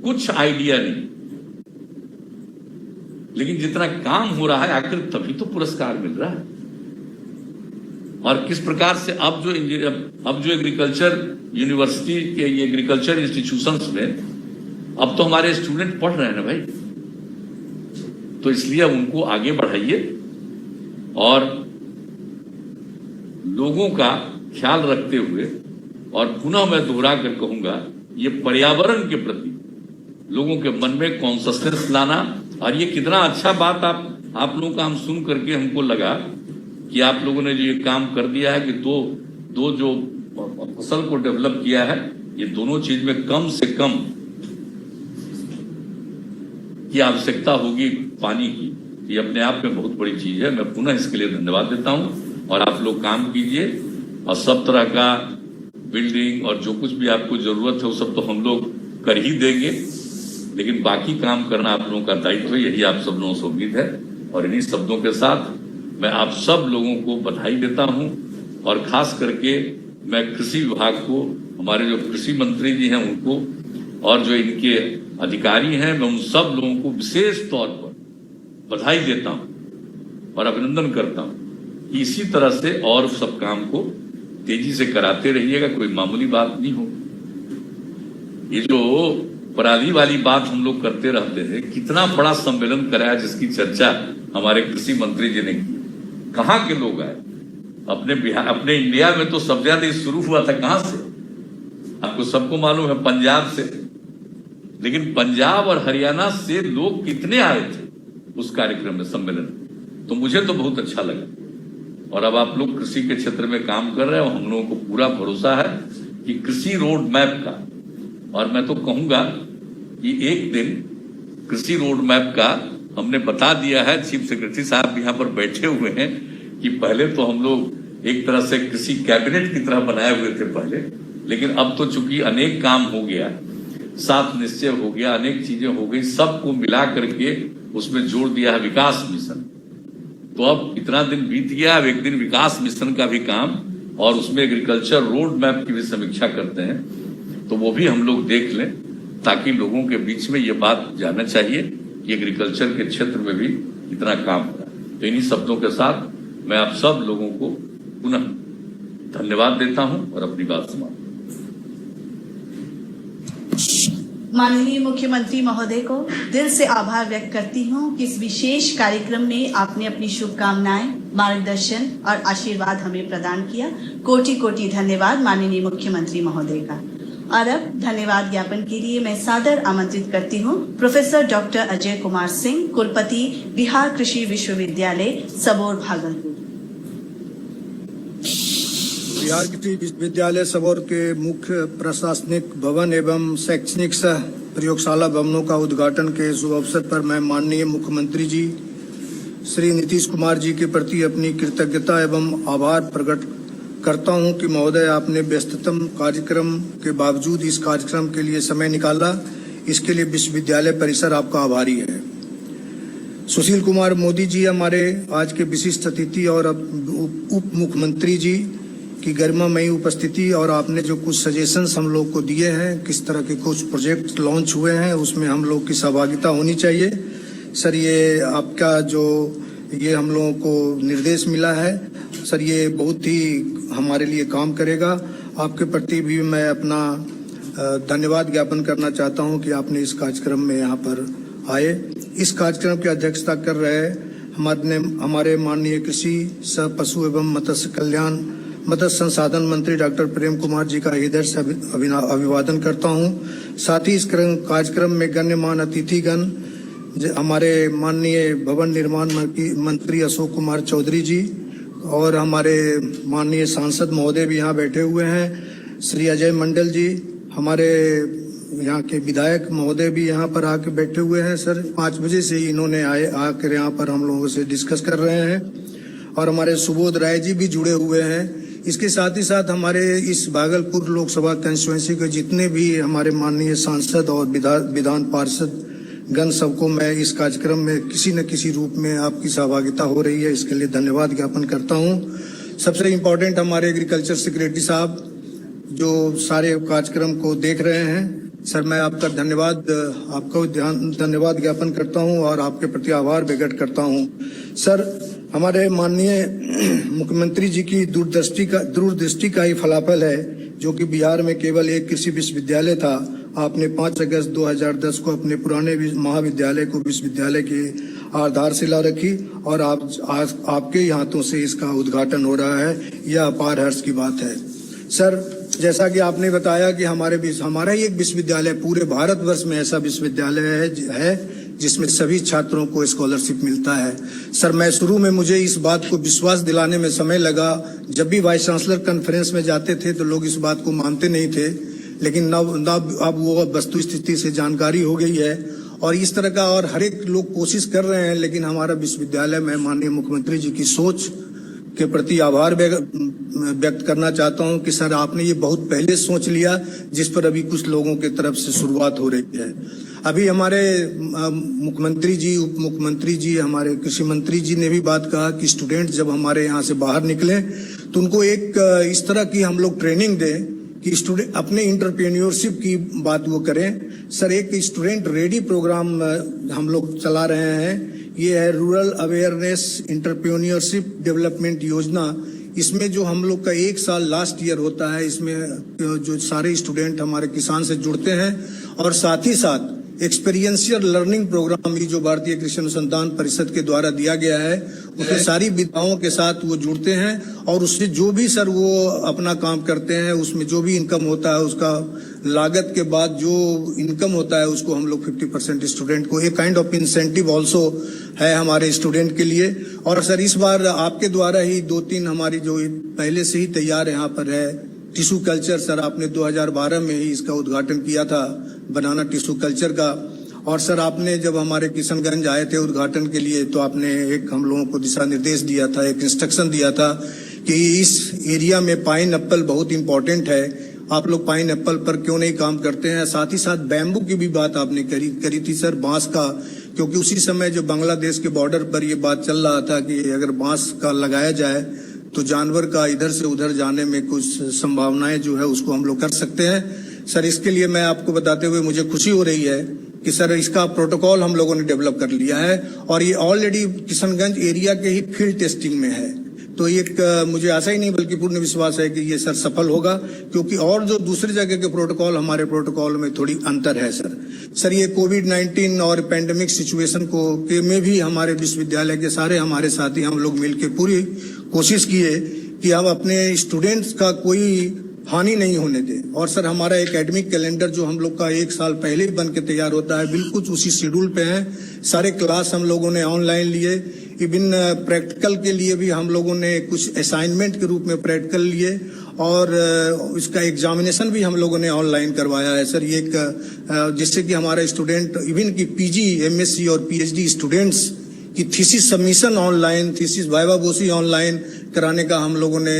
[SPEAKER 7] कुछ आइडिया नहीं। लेकिन जितना काम हो रहा है आखिर तभी तो पुरस्कार मिल रहा है। और किस प्रकार से अब जो एग्रीकल्चर यूनिवर्सिटी के ये एग्रीकल्चर इंस्टीट्यूशंस में अब तो हमारे स्टूडेंट पढ़ रहे हैं ना भाई, तो इसलिए उनको आगे बढ़ाइए और लोगों का ख्याल रखते हुए। और पुनः मैं दोहरा कर कहूंगा, ये पर्यावरण के प्रति लोगों के मन में कॉन्शसनेस लाना। और ये कितना अच्छा बात आप लोगों का हम सुन करके हमको लगा कि आप लोगों ने जो ये काम कर दिया है कि दो जो फसल को डेवलप किया है, ये दोनों चीज में कम से कम की आवश्यकता होगी पानी की, ये अपने आप में बहुत बड़ी चीज है। मैं पुनः इसके लिए धन्यवाद देता हूं और आप लोग काम कीजिए और सब तरह का बिल्डिंग और जो कुछ भी आपको जरूरत है वो सब तो हम लोग कर ही देंगे, लेकिन बाकी काम करना आप लोगों का दायित्व है। यही आप सब लोगों से उम्मीद है। और इन्हीं शब्दों के साथ मैं आप सब लोगों को बधाई देता हूं और खास करके मैं कृषि विभाग को, हमारे जो कृषि मंत्री जी हैं उनको और जो इनके अधिकारी हैं, मैं उन सब लोगों को विशेष तौर पर बधाई देता हूं और अभिनंदन करता हूं कि इसी तरह से और सब काम को तेजी से कराते रहिएगा। कोई मामूली बात नहीं हो। ये जो पराली वाली बात हम लोग करते रहते हैं, कितना बड़ा सम्मेलन कराया जिसकी चर्चा हमारे कृषि मंत्री जी ने की। कहाँ के लोग आए? अपने बिहार, अपने इंडिया में तो सबसे ज्यादा शुरू हुआ था कहां से? आपको सबको मालूम है, पंजाब से। लेकिन पंजाब और हरियाणा से लोग कितने आए थे उस कार्यक्रम में, सम्मेलन में, तो मुझे तो बहुत अच्छा लगा। और अब आप लोग कृषि के क्षेत्र में काम कर रहे हो, हम लोगों को पूरा भरोसा है कि कृषि रोड मैप का, और मैं तो कहूंगा कि एक दिन कृषि रोड मैप का हमने बता दिया है। चीफ सेक्रेटरी साहब यहाँ पर बैठे हुए हैं कि पहले तो हम लोग एक तरह से कृषि कैबिनेट की तरह बनाए हुए थे पहले, लेकिन अब तो चूंकि अनेक काम हो गया, 7 निश्चय हो गया, अनेक चीजें हो गई, सबको मिला करके उसमें जोड़ दिया है विकास मिशन। तो अब इतना दिन बीत गया, अब एक दिन विकास मिशन का भी काम और उसमें एग्रीकल्चर रोड मैप की भी समीक्षा करते हैं, तो वो भी हम लोग देख लें ताकि लोगों के बीच में ये बात जाना चाहिए कि एग्रीकल्चर के क्षेत्र में भी इतना काम करा। तो इन्हीं शब्दों के साथ मैं आप सब लोगों को पुनः धन्यवाद देता हूं और अपनी बात समाप्त।
[SPEAKER 2] माननीय मुख्यमंत्री महोदय को दिल से आभार व्यक्त करती हूँ कि इस विशेष कार्यक्रम में आपने अपनी शुभकामनाएं, मार्गदर्शन और आशीर्वाद हमें प्रदान किया। कोटि कोटि धन्यवाद माननीय मुख्यमंत्री महोदय का। और अब धन्यवाद ज्ञापन के लिए मैं सादर आमंत्रित करती हूँ प्रोफेसर डॉक्टर अजय कुमार सिंह, कुलपति बिहार कृषि विश्वविद्यालय सबौर भागलपुर।
[SPEAKER 9] बिहार कृषि विश्वविद्यालय सबौर के मुख्य प्रशासनिक भवन एवं शैक्षणिक सह प्रयोगशाला भवनों का उद्घाटन के शुभ अवसर पर मैं माननीय मुख्यमंत्री जी श्री नीतीश कुमार जी के प्रति अपनी कृतज्ञता एवं आभार प्रकट करता हूं कि महोदय आपने व्यस्ततम कार्यक्रम के बावजूद इस कार्यक्रम के लिए समय निकाला। इसके लिए विश्वविद्यालय परिसर आपका आभारी है। सुशील कुमार मोदी जी हमारे आज के विशिष्ट अतिथि और उप मुख्यमंत्री जी की गरिमामयी उपस्थिति और आपने जो कुछ सजेशंस हम लोग को दिए हैं, किस तरह के कुछ प्रोजेक्ट लॉन्च हुए हैं, उसमें हम लोग की सहभागिता होनी चाहिए। सर ये आपका जो ये हम लोगों को निर्देश मिला है सर, ये बहुत ही हमारे लिए काम करेगा। आपके प्रति भी मैं अपना धन्यवाद ज्ञापन करना चाहता हूं कि आपने इस कार्यक्रम में यहाँ पर आए। इस कार्यक्रम की अध्यक्षता कर रहे हमारे माननीय कृषि सह पशु एवं मत्स्य संसाधन मंत्री डॉक्टर प्रेम कुमार जी का हृदय से अभिवादन करता हूं। साथ ही इस कार्यक्रम में गण्यमान्य अतिथिगण हमारे माननीय भवन निर्माण मंत्री अशोक कुमार चौधरी जी और हमारे माननीय सांसद महोदय भी यहाँ बैठे हुए हैं, श्री अजय मंडल जी, हमारे यहाँ के विधायक महोदय भी यहाँ पर आके बैठे हुए हैं। सर 5 बजे से ही इन्होंने आकर यहाँ पर हम लोगों से डिस्कस कर रहे हैं और हमारे सुबोध राय जी भी जुड़े हुए हैं। इसके साथ ही साथ हमारे इस भागलपुर लोकसभा कंस्टिट्यूएंसी के जितने भी हमारे माननीय सांसद और विधान पार्षद गण सबको मैं इस कार्यक्रम में किसी न किसी रूप में आपकी सहभागिता हो रही है, इसके लिए धन्यवाद ज्ञापन करता हूं। सबसे इम्पोर्टेंट हमारे एग्रीकल्चर सेक्रेटरी साहब जो सारे कार्यक्रम को देख रहे हैं, सर मैं आपका धन्यवाद ज्ञापन करता हूं और आपके प्रति आभार प्रकट करता हूं। सर हमारे माननीय मुख्यमंत्री जी की दूरदृष्टि का ही फलाफल है, जो कि बिहार में केवल एक कृषि विश्वविद्यालय था। आपने 5 अगस्त 2010 को अपने पुराने महाविद्यालय को विश्वविद्यालय की आधारशिला रखी और आज आपके ही हाथों से इसका उद्घाटन हो रहा है। यह अपार हर्ष की बात है। सर जैसा कि आपने बताया कि हमारा ही एक विश्वविद्यालय पूरे भारतवर्ष में ऐसा विश्वविद्यालय है जिसमें सभी छात्रों को स्कॉलरशिप मिलता है। सर मैं शुरू में मुझे इस बात को विश्वास दिलाने में समय लगा। जब भी वाइस चांसलर कॉन्फ्रेंस में जाते थे तो लोग इस बात को मानते नहीं थे, लेकिन अब वो वस्तु स्थिति से जानकारी हो गई है और इस तरह का और हर एक लोग कोशिश कर रहे हैं। लेकिन हमारा विश्वविद्यालय में माननीय मुख्यमंत्री जी की सोच के प्रति आभार व्यक्त करना चाहता हूं कि सर आपने ये बहुत पहले सोच लिया, जिस पर अभी कुछ लोगों की तरफ से शुरुआत हो रही है। अभी हमारे मुख्यमंत्री जी, उप मुख्यमंत्री जी, हमारे कृषि मंत्री जी ने भी बात कहा कि स्टूडेंट जब हमारे यहाँ से बाहर निकले तो उनको एक इस तरह की हम लोग ट्रेनिंग दें कि स्टूडेंट अपने इंटरप्रेन्योरशिप की बात वो करें। सर एक स्टूडेंट रेडी प्रोग्राम हम लोग चला रहे हैं। ये है रूरल अवेयरनेस इंटरप्रेन्योरशिप डेवलपमेंट योजना। इसमें जो हम लोग का 1 साल लास्ट ईयर होता है, इसमें जो सारे स्टूडेंट हमारे किसान से जुड़ते हैं और साथ ही साथ एक्सपीरियंशियल लर्निंग प्रोग्राम भी जो भारतीय कृषि अनुसंधान परिषद के द्वारा दिया गया है, उसमें सारी विधाओं के साथ वो जुड़ते हैं और उससे जो भी सर वो अपना काम करते हैं, उसमें जो भी इनकम होता है, उसका लागत के बाद जो इनकम होता है उसको हम लोग 50% स्टूडेंट को एक काइंड ऑफ इंसेंटिव ऑल्सो है हमारे स्टूडेंट के लिए। और सर इस बार आपके द्वारा ही 2-3 हमारी जो पहले से ही तैयार यहाँ पर है टिश्यू कल्चर, सर आपने 2012 में ही इसका उद्घाटन किया था, बनाना टिश्यू कल्चर का। और सर आपने जब हमारे किशनगंज आए थे उद्घाटन के लिए तो आपने एक हम लोगों को दिशा निर्देश दिया था, एक इंस्ट्रक्शन दिया था कि इस एरिया में पाइन एप्पल बहुत इंपॉर्टेंट है, आप लोग पाइन एप्पल पर क्यों नहीं काम करते हैं। साथ ही साथ बैम्बू की भी बात आपने करी थी सर, बांस का, क्योंकि उसी समय जो बांग्लादेश के बॉर्डर पर ये बात चल रहा था कि अगर बांस का लगाया जाए तो जानवर का इधर से उधर जाने में कुछ संभावनाएं जो है उसको हम लोग कर सकते हैं। सर इसके लिए मैं आपको बताते हुए मुझे खुशी हो रही है कि सर इसका प्रोटोकॉल हम लोगों ने डेवलप कर लिया है और ये ऑलरेडी किशनगंज एरिया के ही फील्ड टेस्टिंग में है। तो एक मुझे आशा ही नहीं बल्कि पूर्ण विश्वास है कि ये सर सफल होगा, क्योंकि और जो दूसरी जगह के प्रोटोकॉल हमारे प्रोटोकॉल में थोड़ी अंतर है सर ये कोविड-19 और पेंडेमिक सिचुएशन को के में भी हमारे विश्वविद्यालय के सारे हमारे साथी हम लोग मिलकर पूरी कोशिश किए कि हम अपने स्टूडेंट्स का कोई हानि नहीं होने दें। और सर हमारा एकेडमिक कैलेंडर जो हम लोग का 1 साल पहले ही बन के तैयार होता है बिल्कुल उसी शेड्यूल पे है। सारे क्लास हम लोगों ने ऑनलाइन लिए, इवन प्रैक्टिकल के लिए भी हम लोगों ने कुछ असाइनमेंट के रूप में प्रैक्टिकल लिए और इसका एग्जामिनेशन भी हम लोगों ने ऑनलाइन करवाया है सर। ये जिससे कि हमारा स्टूडेंट इवन की पीजी, एमएससी और पीएचडी स्टूडेंट्स की thesis submission online, thesis viva voce online कराने का हम लोगों ने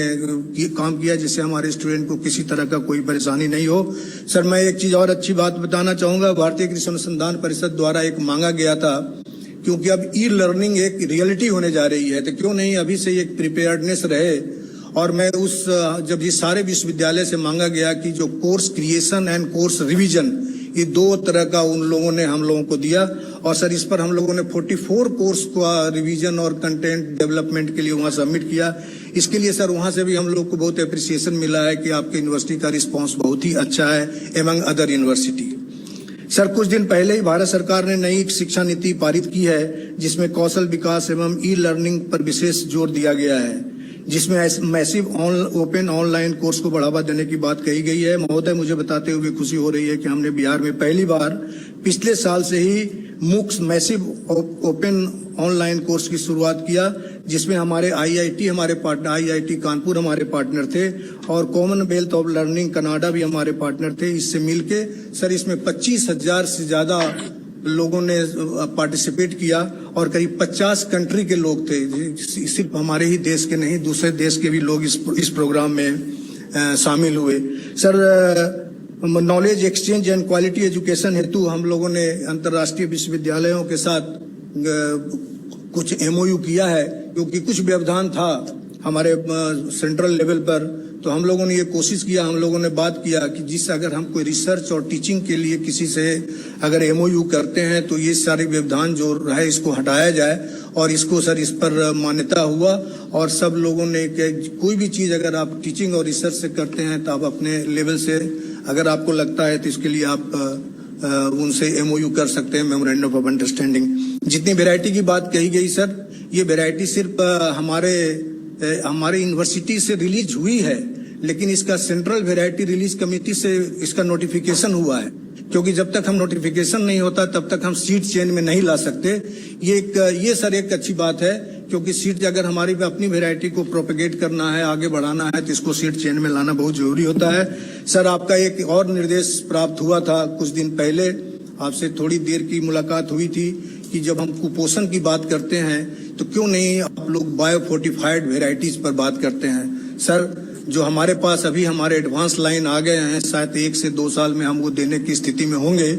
[SPEAKER 9] काम किया, जिससे हमारे स्टूडेंट को किसी तरह का कोई परेशानी नहीं हो। सर मैं एक चीज और अच्छी बात बताना चाहूंगा, भारतीय कृषि अनुसंधान परिषद द्वारा एक मांगा गया था, क्योंकि अब ई लर्निंग एक रियलिटी होने जा रही है तो क्यों नहीं अभी से एक प्रिपेयर्डनेस रहे। और मैं जब ये सारे विश्वविद्यालय से मांगा गया कि जो course creation and course revision ये 2 तरह का उन लोगों ने हम लोगों को दिया और सर इस पर हम लोगों ने 44 कोर्स का रिवीजन और कंटेंट डेवलपमेंट के लिए वहां सबमिट किया। इसके लिए सर वहां से भी हम लोग को बहुत अप्रिसिएशन मिला है कि आपके यूनिवर्सिटी का रिस्पांस बहुत ही अच्छा है एमंग अदर यूनिवर्सिटी। सर कुछ दिन पहले ही भारत सरकार ने नई शिक्षा नीति पारित की है, जिसमें कौशल विकास एवं ई लर्निंग पर विशेष जोर दिया गया है, जिसमें मैसिव ओपन ऑनलाइन कोर्स को बढ़ावा देने की बात कही गई है। महोदय मुझे बताते हुए खुशी हो रही है कि हमने बिहार में पहली बार पिछले साल से ही मुक्स मैसिव ओपन ऑनलाइन कोर्स की शुरुआत किया, जिसमें हमारे आईआईटी कानपुर हमारे पार्टनर थे और कॉमनवेल्थ ऑफ लर्निंग कनाडा भी हमारे पार्टनर थे। इससे मिलके सर इसमें 25,000 से ज्यादा लोगों ने पार्टिसिपेट किया और करीब 50 कंट्री के लोग थे, सिर्फ हमारे ही देश के नहीं दूसरे देश के भी लोग इस प्रोग्राम में शामिल हुए। Sir knowledge exchange and quality education हेतु हम लोगों ने अंतर्राष्ट्रीय विश्वविद्यालयों के साथ कुछ एमओयू किया है, क्योंकि कुछ व्यवधान था हमारे सेंट्रल लेवल पर। तो हम लोगों ने ये कोशिश किया, हम लोगों ने बात किया कि जिस अगर हम कोई रिसर्च और टीचिंग के लिए किसी से अगर एमओयू करते हैं तो ये सारे व्यवधान जो है इसको हटाया जाए और इसको सर इस पर मान्यता हुआ। और सब लोगों ने कोई भी चीज अगर आप टीचिंग और रिसर्च से करते हैं तो आप अपने लेवल से अगर आपको लगता है तो इसके लिए आप उनसे एमओयू कर सकते हैं, मेमोरेंडम ऑफ अंडरस्टैंडिंग। जितनी वैरायटी की बात कही गई सर, ये वैरायटी सिर्फ हमारे यूनिवर्सिटी से रिलीज हुई है, लेकिन इसका सेंट्रल वैरायटी रिलीज कमेटी से इसका नोटिफिकेशन हुआ है, क्योंकि जब तक हम नोटिफिकेशन नहीं होता तब तक हम सीड चेन में नहीं ला सकते। ये सर एक अच्छी बात है, क्योंकि सीड अगर हमारी अपनी वैरायटी को प्रोपेगेट करना है, आगे बढ़ाना है, तो इसको सीड चेन में लाना बहुत जरूरी होता है। सर आपका एक और निर्देश प्राप्त हुआ था कुछ दिन पहले, आपसे थोड़ी देर की मुलाकात हुई थी कि जब हम कुपोषण की बात करते हैं तो क्यों नहीं आप लोग बायोफोर्टिफाइड वेराइटीज पर बात करते हैं। सर जो हमारे पास अभी हमारे एडवांस लाइन आ गए हैं, शायद 1 से 2 साल में हम वो देने की स्थिति में होंगे,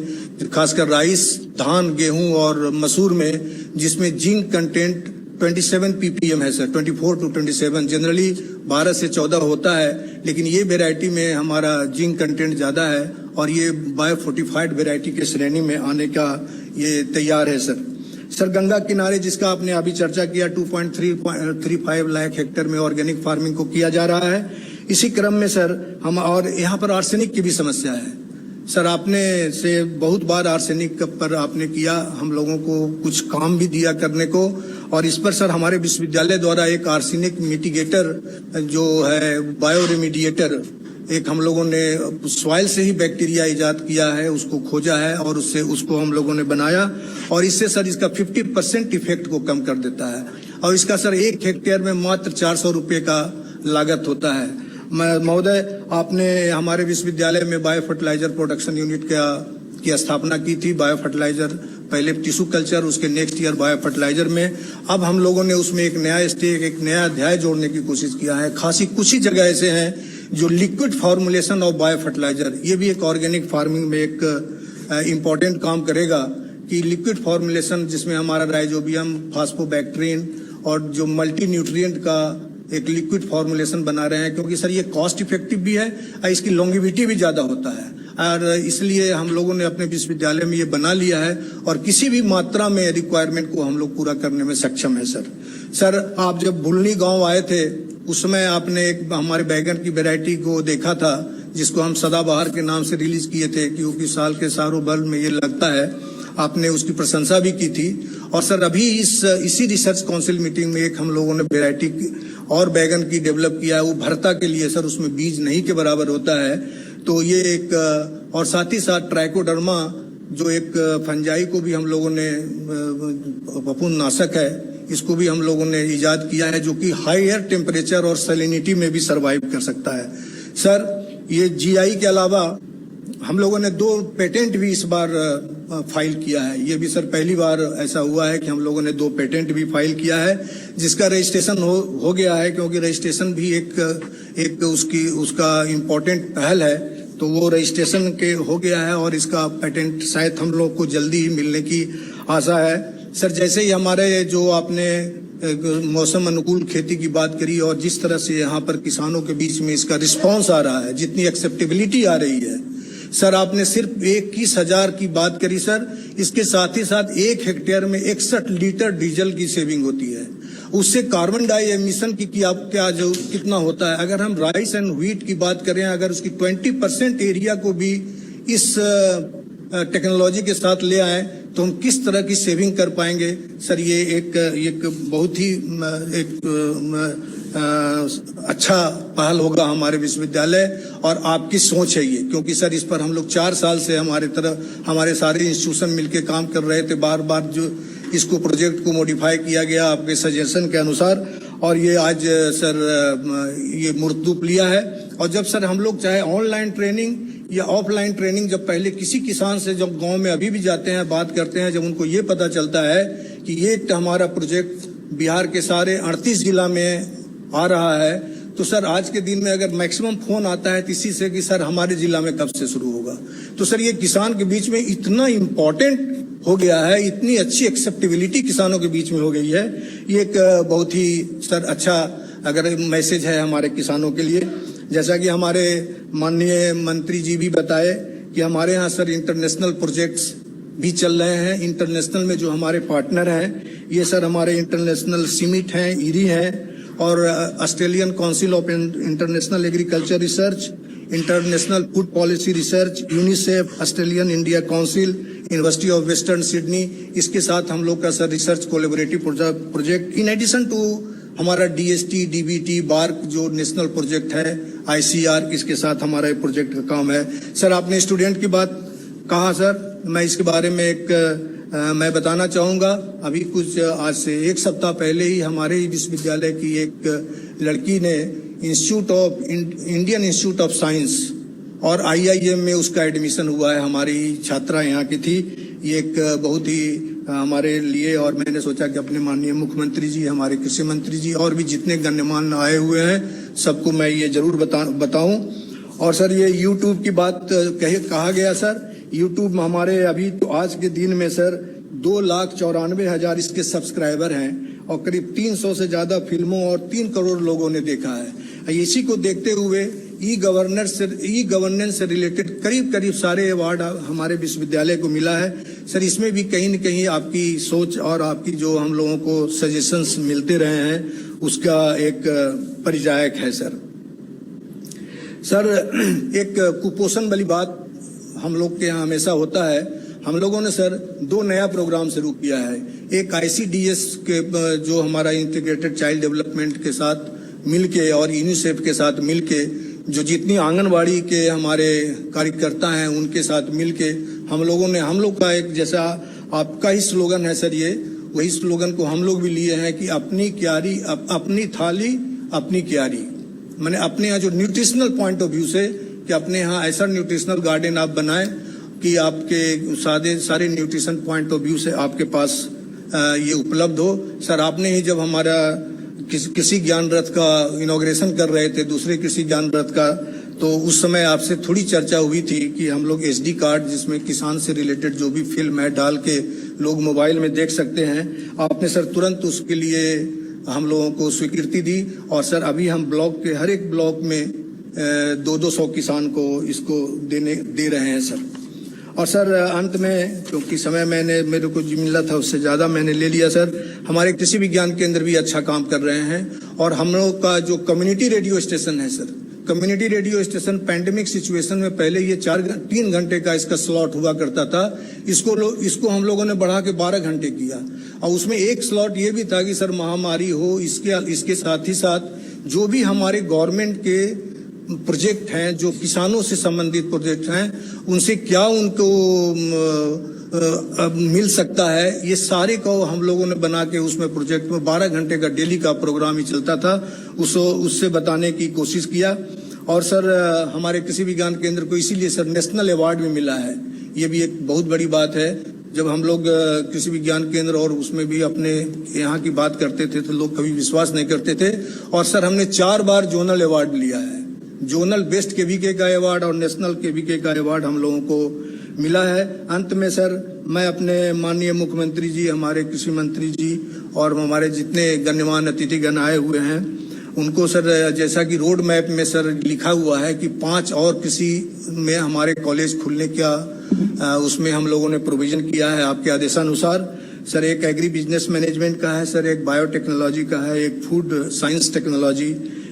[SPEAKER 9] खासकर राइस, धान, गेहूं और मसूर में, जिसमें जिंक कंटेंट 27 ppm है सर, 24 to 27, जनरली 12 से 14 होता है, लेकिन ये वेराइटी में हमारा जिंक कंटेंट ज्यादा है और ये बायोफोर्टिफाइड वेराइटी के श्रेणी में आने का ये तैयार है सर गंगा किनारे जिसका आपने अभी चर्चा किया 2.35 लाख हेक्टेयर में ऑर्गेनिक फार्मिंग को किया जा रहा है। इसी क्रम में सर हम और यहाँ पर आर्सेनिक की भी समस्या है सर, आपने से बहुत बार आर्सेनिक पर आपने किया, हम लोगों को कुछ काम भी दिया करने को, और इस पर सर हमारे विश्वविद्यालय द्वारा एक आर्सेनिक मिटिगेटर जो है बायो रेमिडिएटर एक हम लोगों ने सॉइल से ही बैक्टीरिया इजाद किया है, उसको खोजा है और उसको हम लोगों ने बनाया और इससे सर इसका 50% इफेक्ट को कम कर देता है और इसका सर 1 हेक्टेयर में मात्र 400 रुपये का लागत होता है। महोदय आपने हमारे विश्वविद्यालय में बायो फर्टिलाइजर प्रोडक्शन यूनिट की स्थापना की थी। बायो फर्टिलाइजर पहले टिश्यू कल्चर, उसके नेक्स्ट ईयर बायो फर्टिलाइजर में, अब हम लोगों ने उसमें एक नया अध्याय जोड़ने की कोशिश किया है। खासी कुछ ही जगह ऐसे हैं जो liquid formulation of bio fertiliser, ये भी एक ऑर्गेनिक फार्मिंग में एक इम्पोर्टेंट काम करेगा कि लिक्विड फॉर्मुलेशन जिसमें हमारा राइजोबियम, फास्फोबैक्टीरियन और जो मल्टी न्यूट्रिएंट का एक लिक्विड फॉर्मुलेशन बना रहे हैं, क्योंकि सर ये कॉस्ट इफेक्टिव भी है और इसकी लॉन्गिविटी भी ज्यादा होता है और इसलिए हम लोगों ने अपने विश्वविद्यालय में ये बना लिया है और किसी भी मात्रा में रिक्वायरमेंट को हम लोग पूरा करने में सक्षम है सर। सर, आप जब भुलनी गांव आए थे उस समय आपने एक हमारे बैगन की वैरायटी को देखा था जिसको हम सदाबहार के नाम से रिलीज किए थे, क्योंकि साल के सारों बल में ये लगता है। आपने उसकी प्रशंसा भी की थी। और सर, अभी इसी रिसर्च काउंसिल मीटिंग में एक हम लोगों ने वैरायटी और बैगन की डेवलप किया है, वो भरता के लिए सर, उसमें बीज नहीं के बराबर होता है। तो ये एक, और साथ ही साथ ट्राइकोडर्मा जो एक फंजाई को भी हम लोगों ने, फफूंद नाशक है, इसको भी हम लोगों ने इजाद किया है जो कि हायर टेम्परेचर और सैलिनिटी में भी सरवाइव कर सकता है। सर, ये जीआई के अलावा हम लोगों ने 2 पेटेंट भी इस बार फाइल किया है। ये भी सर पहली बार ऐसा हुआ है कि हम लोगों ने 2 पेटेंट भी फाइल किया है, जिसका रजिस्ट्रेशन हो गया है, क्योंकि रजिस्ट्रेशन भी एक उसका इम्पोर्टेंट पहल है। तो वो रजिस्ट्रेशन के हो गया है और इसका पेटेंट शायद हम लोग को जल्दी ही मिलने की आशा है। सर, जैसे ही हमारे जो आपने मौसम अनुकूल खेती की बात करी और जिस तरह से यहाँ पर किसानों के बीच में इसका रिस्पांस आ रहा है, जितनी एक्सेप्टेबिलिटी आ रही है सर, आपने सिर्फ 21,000 की बात करी सर, इसके साथ ही साथ 1 हेक्टेयर में 61 लीटर डीजल की सेविंग होती है। उससे कार्बन डाई एमिशन की क्या जो कितना होता है, अगर हम राइस एंड व्हीट की बात करें, अगर उसकी 20% एरिया को भी इस टेक्नोलॉजी के साथ ले आए तो हम किस तरह की सेविंग कर पाएंगे सर। ये एक बहुत ही अच्छा पहल होगा हमारे विश्वविद्यालय और आपकी सोच है ये, क्योंकि सर इस पर हम लोग 4 साल से हमारे सारे इंस्टीट्यूशन मिलके काम कर रहे थे। बार बार जो इसको प्रोजेक्ट को मॉडिफाई किया गया आपके सजेशन के अनुसार, और ये आज सर ये मूर्तरूप लिया है। और जब सर हम लोग चाहे ऑनलाइन ट्रेनिंग या ऑफलाइन ट्रेनिंग, जब पहले किसी किसान से जब गांव में अभी भी जाते हैं, बात करते हैं, जब उनको ये पता चलता है कि ये हमारा प्रोजेक्ट बिहार के सारे 38 जिला में आ रहा है, तो सर आज के दिन में अगर मैक्सिमम फोन आता है किसी से कि सर हमारे जिला में कब से शुरू होगा, तो सर ये किसान के बीच में इतना इम्पोर्टेंट हो गया है, इतनी अच्छी एक्सेप्टेबिलिटी किसानों के बीच में हो गई है। ये एक बहुत ही सर अच्छा अगर मैसेज है हमारे किसानों के लिए। जैसा कि हमारे माननीय मंत्री जी भी बताए कि हमारे यहाँ सर इंटरनेशनल प्रोजेक्ट्स भी चल रहे हैं। इंटरनेशनल में जो हमारे पार्टनर हैं ये सर हमारे इंटरनेशनल सीमिट हैं, इरी हैं, और Australian council of international agriculture research, international food policy research, UNICEF, Australian India council, university of western Sydney, इसके साथ हम लोग का sir research collaborative project, in addition to हमारा डीएसटी, डीबीटी, बार्क जो नेशनल प्रोजेक्ट है, आईसीआर, इसके साथ हमारा प्रोजेक्ट का काम है। सर आपने स्टूडेंट की बात कहा सर, मैं इसके बारे में मैं बताना चाहूँगा। अभी कुछ आज से 1 सप्ताह पहले ही हमारे विश्वविद्यालय की एक लड़की ने इंडियन इंस्टीट्यूट ऑफ साइंस और आईआईएम में उसका एडमिशन हुआ है। हमारी छात्रा यहाँ की थी। ये एक बहुत ही हमारे लिए, और मैंने सोचा कि अपने माननीय मुख्यमंत्री जी, हमारे कृषि मंत्री जी और भी जितने गण्यमान्य आए हुए हैं सबको मैं ये जरूर बताऊं। और सर ये यूट्यूब की बात कहा गया सर, यूट्यूब में हमारे अभी तो आज के दिन में सर 2,94,000 इसके सब्सक्राइबर हैं और करीब 300 से ज्यादा फिल्मों और 3 करोड़ लोगों ने देखा है। इसी को देखते हुए ई गवर्नेंस से रिलेटेड करीब सारे अवार्ड हमारे विश्वविद्यालय को मिला है। सर इसमें भी कहीं न कहीं आपकी सोच और आपकी जो हम लोगों को सजेशंस मिलते रहे हैं उसका एक परिचायक है सर। सर एक कुपोषण वाली बात हम लोग के यहाँ हमेशा होता है। हम लोगों ने सर 2 नया प्रोग्राम शुरू किया है। एक आईसीडीएस के जो हमारा इंटीग्रेटेड चाइल्ड डेवलपमेंट के साथ मिलके और यूनिसेफ के साथ मिलके जो जितनी आंगनबाड़ी के हमारे कार्यकर्ता हैं उनके साथ मिलके हम लोग का एक, जैसा आपका ही स्लोगन है सर, ये वही स्लोगन को हम लोग भी लिए हैं कि अपनी क्यारी अपनी थाली अपनी क्यारी, मैंने अपने यहाँ जो न्यूट्रिशनल पॉइंट ऑफ व्यू से कि अपने यहाँ ऐसा न्यूट्रिशनल गार्डन आप बनाएं कि आपके सारे न्यूट्रिशन पॉइंट ऑफ व्यू से आपके पास ये उपलब्ध हो। सर आपने ही जब हमारा कृषि ज्ञान रथ का इनॉग्रेशन कर रहे थे, दूसरे कृषि ज्ञान रथ का, तो उस समय आपसे थोड़ी चर्चा हुई थी कि हम लोग एसडी कार्ड जिसमें किसान से रिलेटेड जो भी फिल्म है डाल के लोग मोबाइल में देख सकते हैं। आपने सर तुरंत उसके लिए हम लोगों को स्वीकृति दी और सर अभी हम ब्लॉक के हर एक ब्लॉक में 200 किसान को इसको दे रहे हैं सर। और सर अंत में, क्योंकि समय मेरे को जो मिला था उससे ज़्यादा मैंने ले लिया सर, हमारे कृषि विज्ञान केंद्र भी अच्छा काम कर रहे हैं। और हम लोग का जो कम्युनिटी रेडियो स्टेशन है sir, community radio station pandemic situation में पहले ये 3 घंटे का इसका स्लॉट हुआ करता था, इसको हम लोगों ने बढ़ा के 12 घंटे किया। और उसमें एक स्लॉट ये भी था कि सर महामारी हो, इसके साथ ही साथ जो भी हमारे गवर्नमेंट के प्रोजेक्ट हैं, जो किसानों से संबंधित प्रोजेक्ट हैं, उनसे क्या उनको मिल सकता है, ये सारे को हम लोगों ने बना के उसमें प्रोजेक्ट में 12 घंटे का डेली का प्रोग्राम ही चलता था, उससे बताने की कोशिश किया। और सर हमारे कृषि विज्ञान केंद्र को इसीलिए सर नेशनल अवार्ड भी मिला है, ये भी एक बहुत बड़ी बात है। जब हम लोग कृषि विज्ञान केंद्र और उसमें भी अपने यहाँ की बात करते थे तो लोग कभी विश्वास नहीं करते थे। और सर हमने 4 बार जोनल अवार्ड लिया है, जोनल बेस्ट केवीके का अवार्ड और नेशनल केवीके का अवार्ड हम लोगों को मिला है। अंत में सर मैं अपने माननीय मुख्यमंत्री जी, हमारे कृषि मंत्री जी और हमारे जितने गण्यमान्य अतिथिगण आए हुए हैं उनको सर, जैसा कि रोड मैप में सर लिखा हुआ है कि 5 और कृषि में हमारे कॉलेज खुलने का उसमें हम लोगों ने प्रोविजन किया है आपके आदेशानुसार। सर एक एग्री बिजनेस मैनेजमेंट का है सर, एक बायोटेक्नोलॉजी का है, एक food science technology,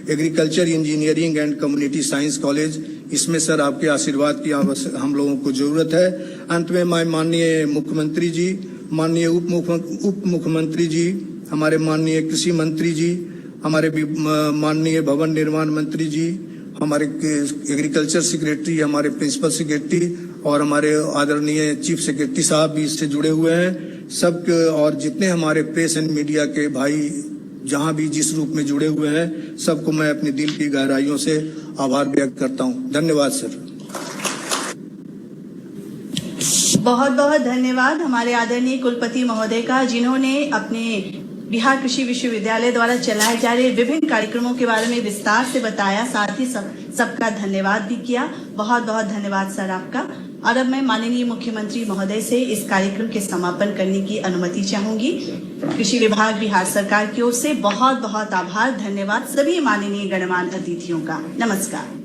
[SPEAKER 9] agriculture engineering and community science college. इसमें सर आपके आशीर्वाद की हम लोगों को जरूरत है। अंत में मैं माननीय मुख्यमंत्री जी, माननीय उप मुख्यमंत्री जी, हमारे माननीय कृषि मंत्री जी, हमारे माननीय भवन निर्माण मंत्री जी, हमारे एग्रीकल्चर सेक्रेटरी, हमारे प्रिंसिपल सेक्रेटरी और हमारे आदरणीय चीफ सेक्रेटरी साहब भी इससे जुड़े हुए हैं सब, और जितने हमारे प्रेस एंड मीडिया के भाई जहां भी जिस रूप में जुड़े हुए हैं, सबको मैं अपने दिल की गहराइयों से आभार व्यक्त करता हूं। धन्यवाद सर।
[SPEAKER 2] बहुत बहुत धन्यवाद हमारे आदरणीय कुलपति महोदय का, जिन्होंने अपने बिहार कृषि विश्वविद्यालय द्वारा चलाए जा रहे विभिन्न कार्यक्रमों के बारे में विस्तार से बताया, साथ ही सबका धन्यवाद भी किया। बहुत बहुत धन्यवाद सर आपका। और अब मैं माननीय मुख्यमंत्री महोदय से इस कार्यक्रम के समापन करने की अनुमति चाहूंगी। कृषि विभाग बिहार सरकार की ओर से बहुत बहुत आभार, धन्यवाद सभी माननीय गणमान्य अतिथियों का। नमस्कार।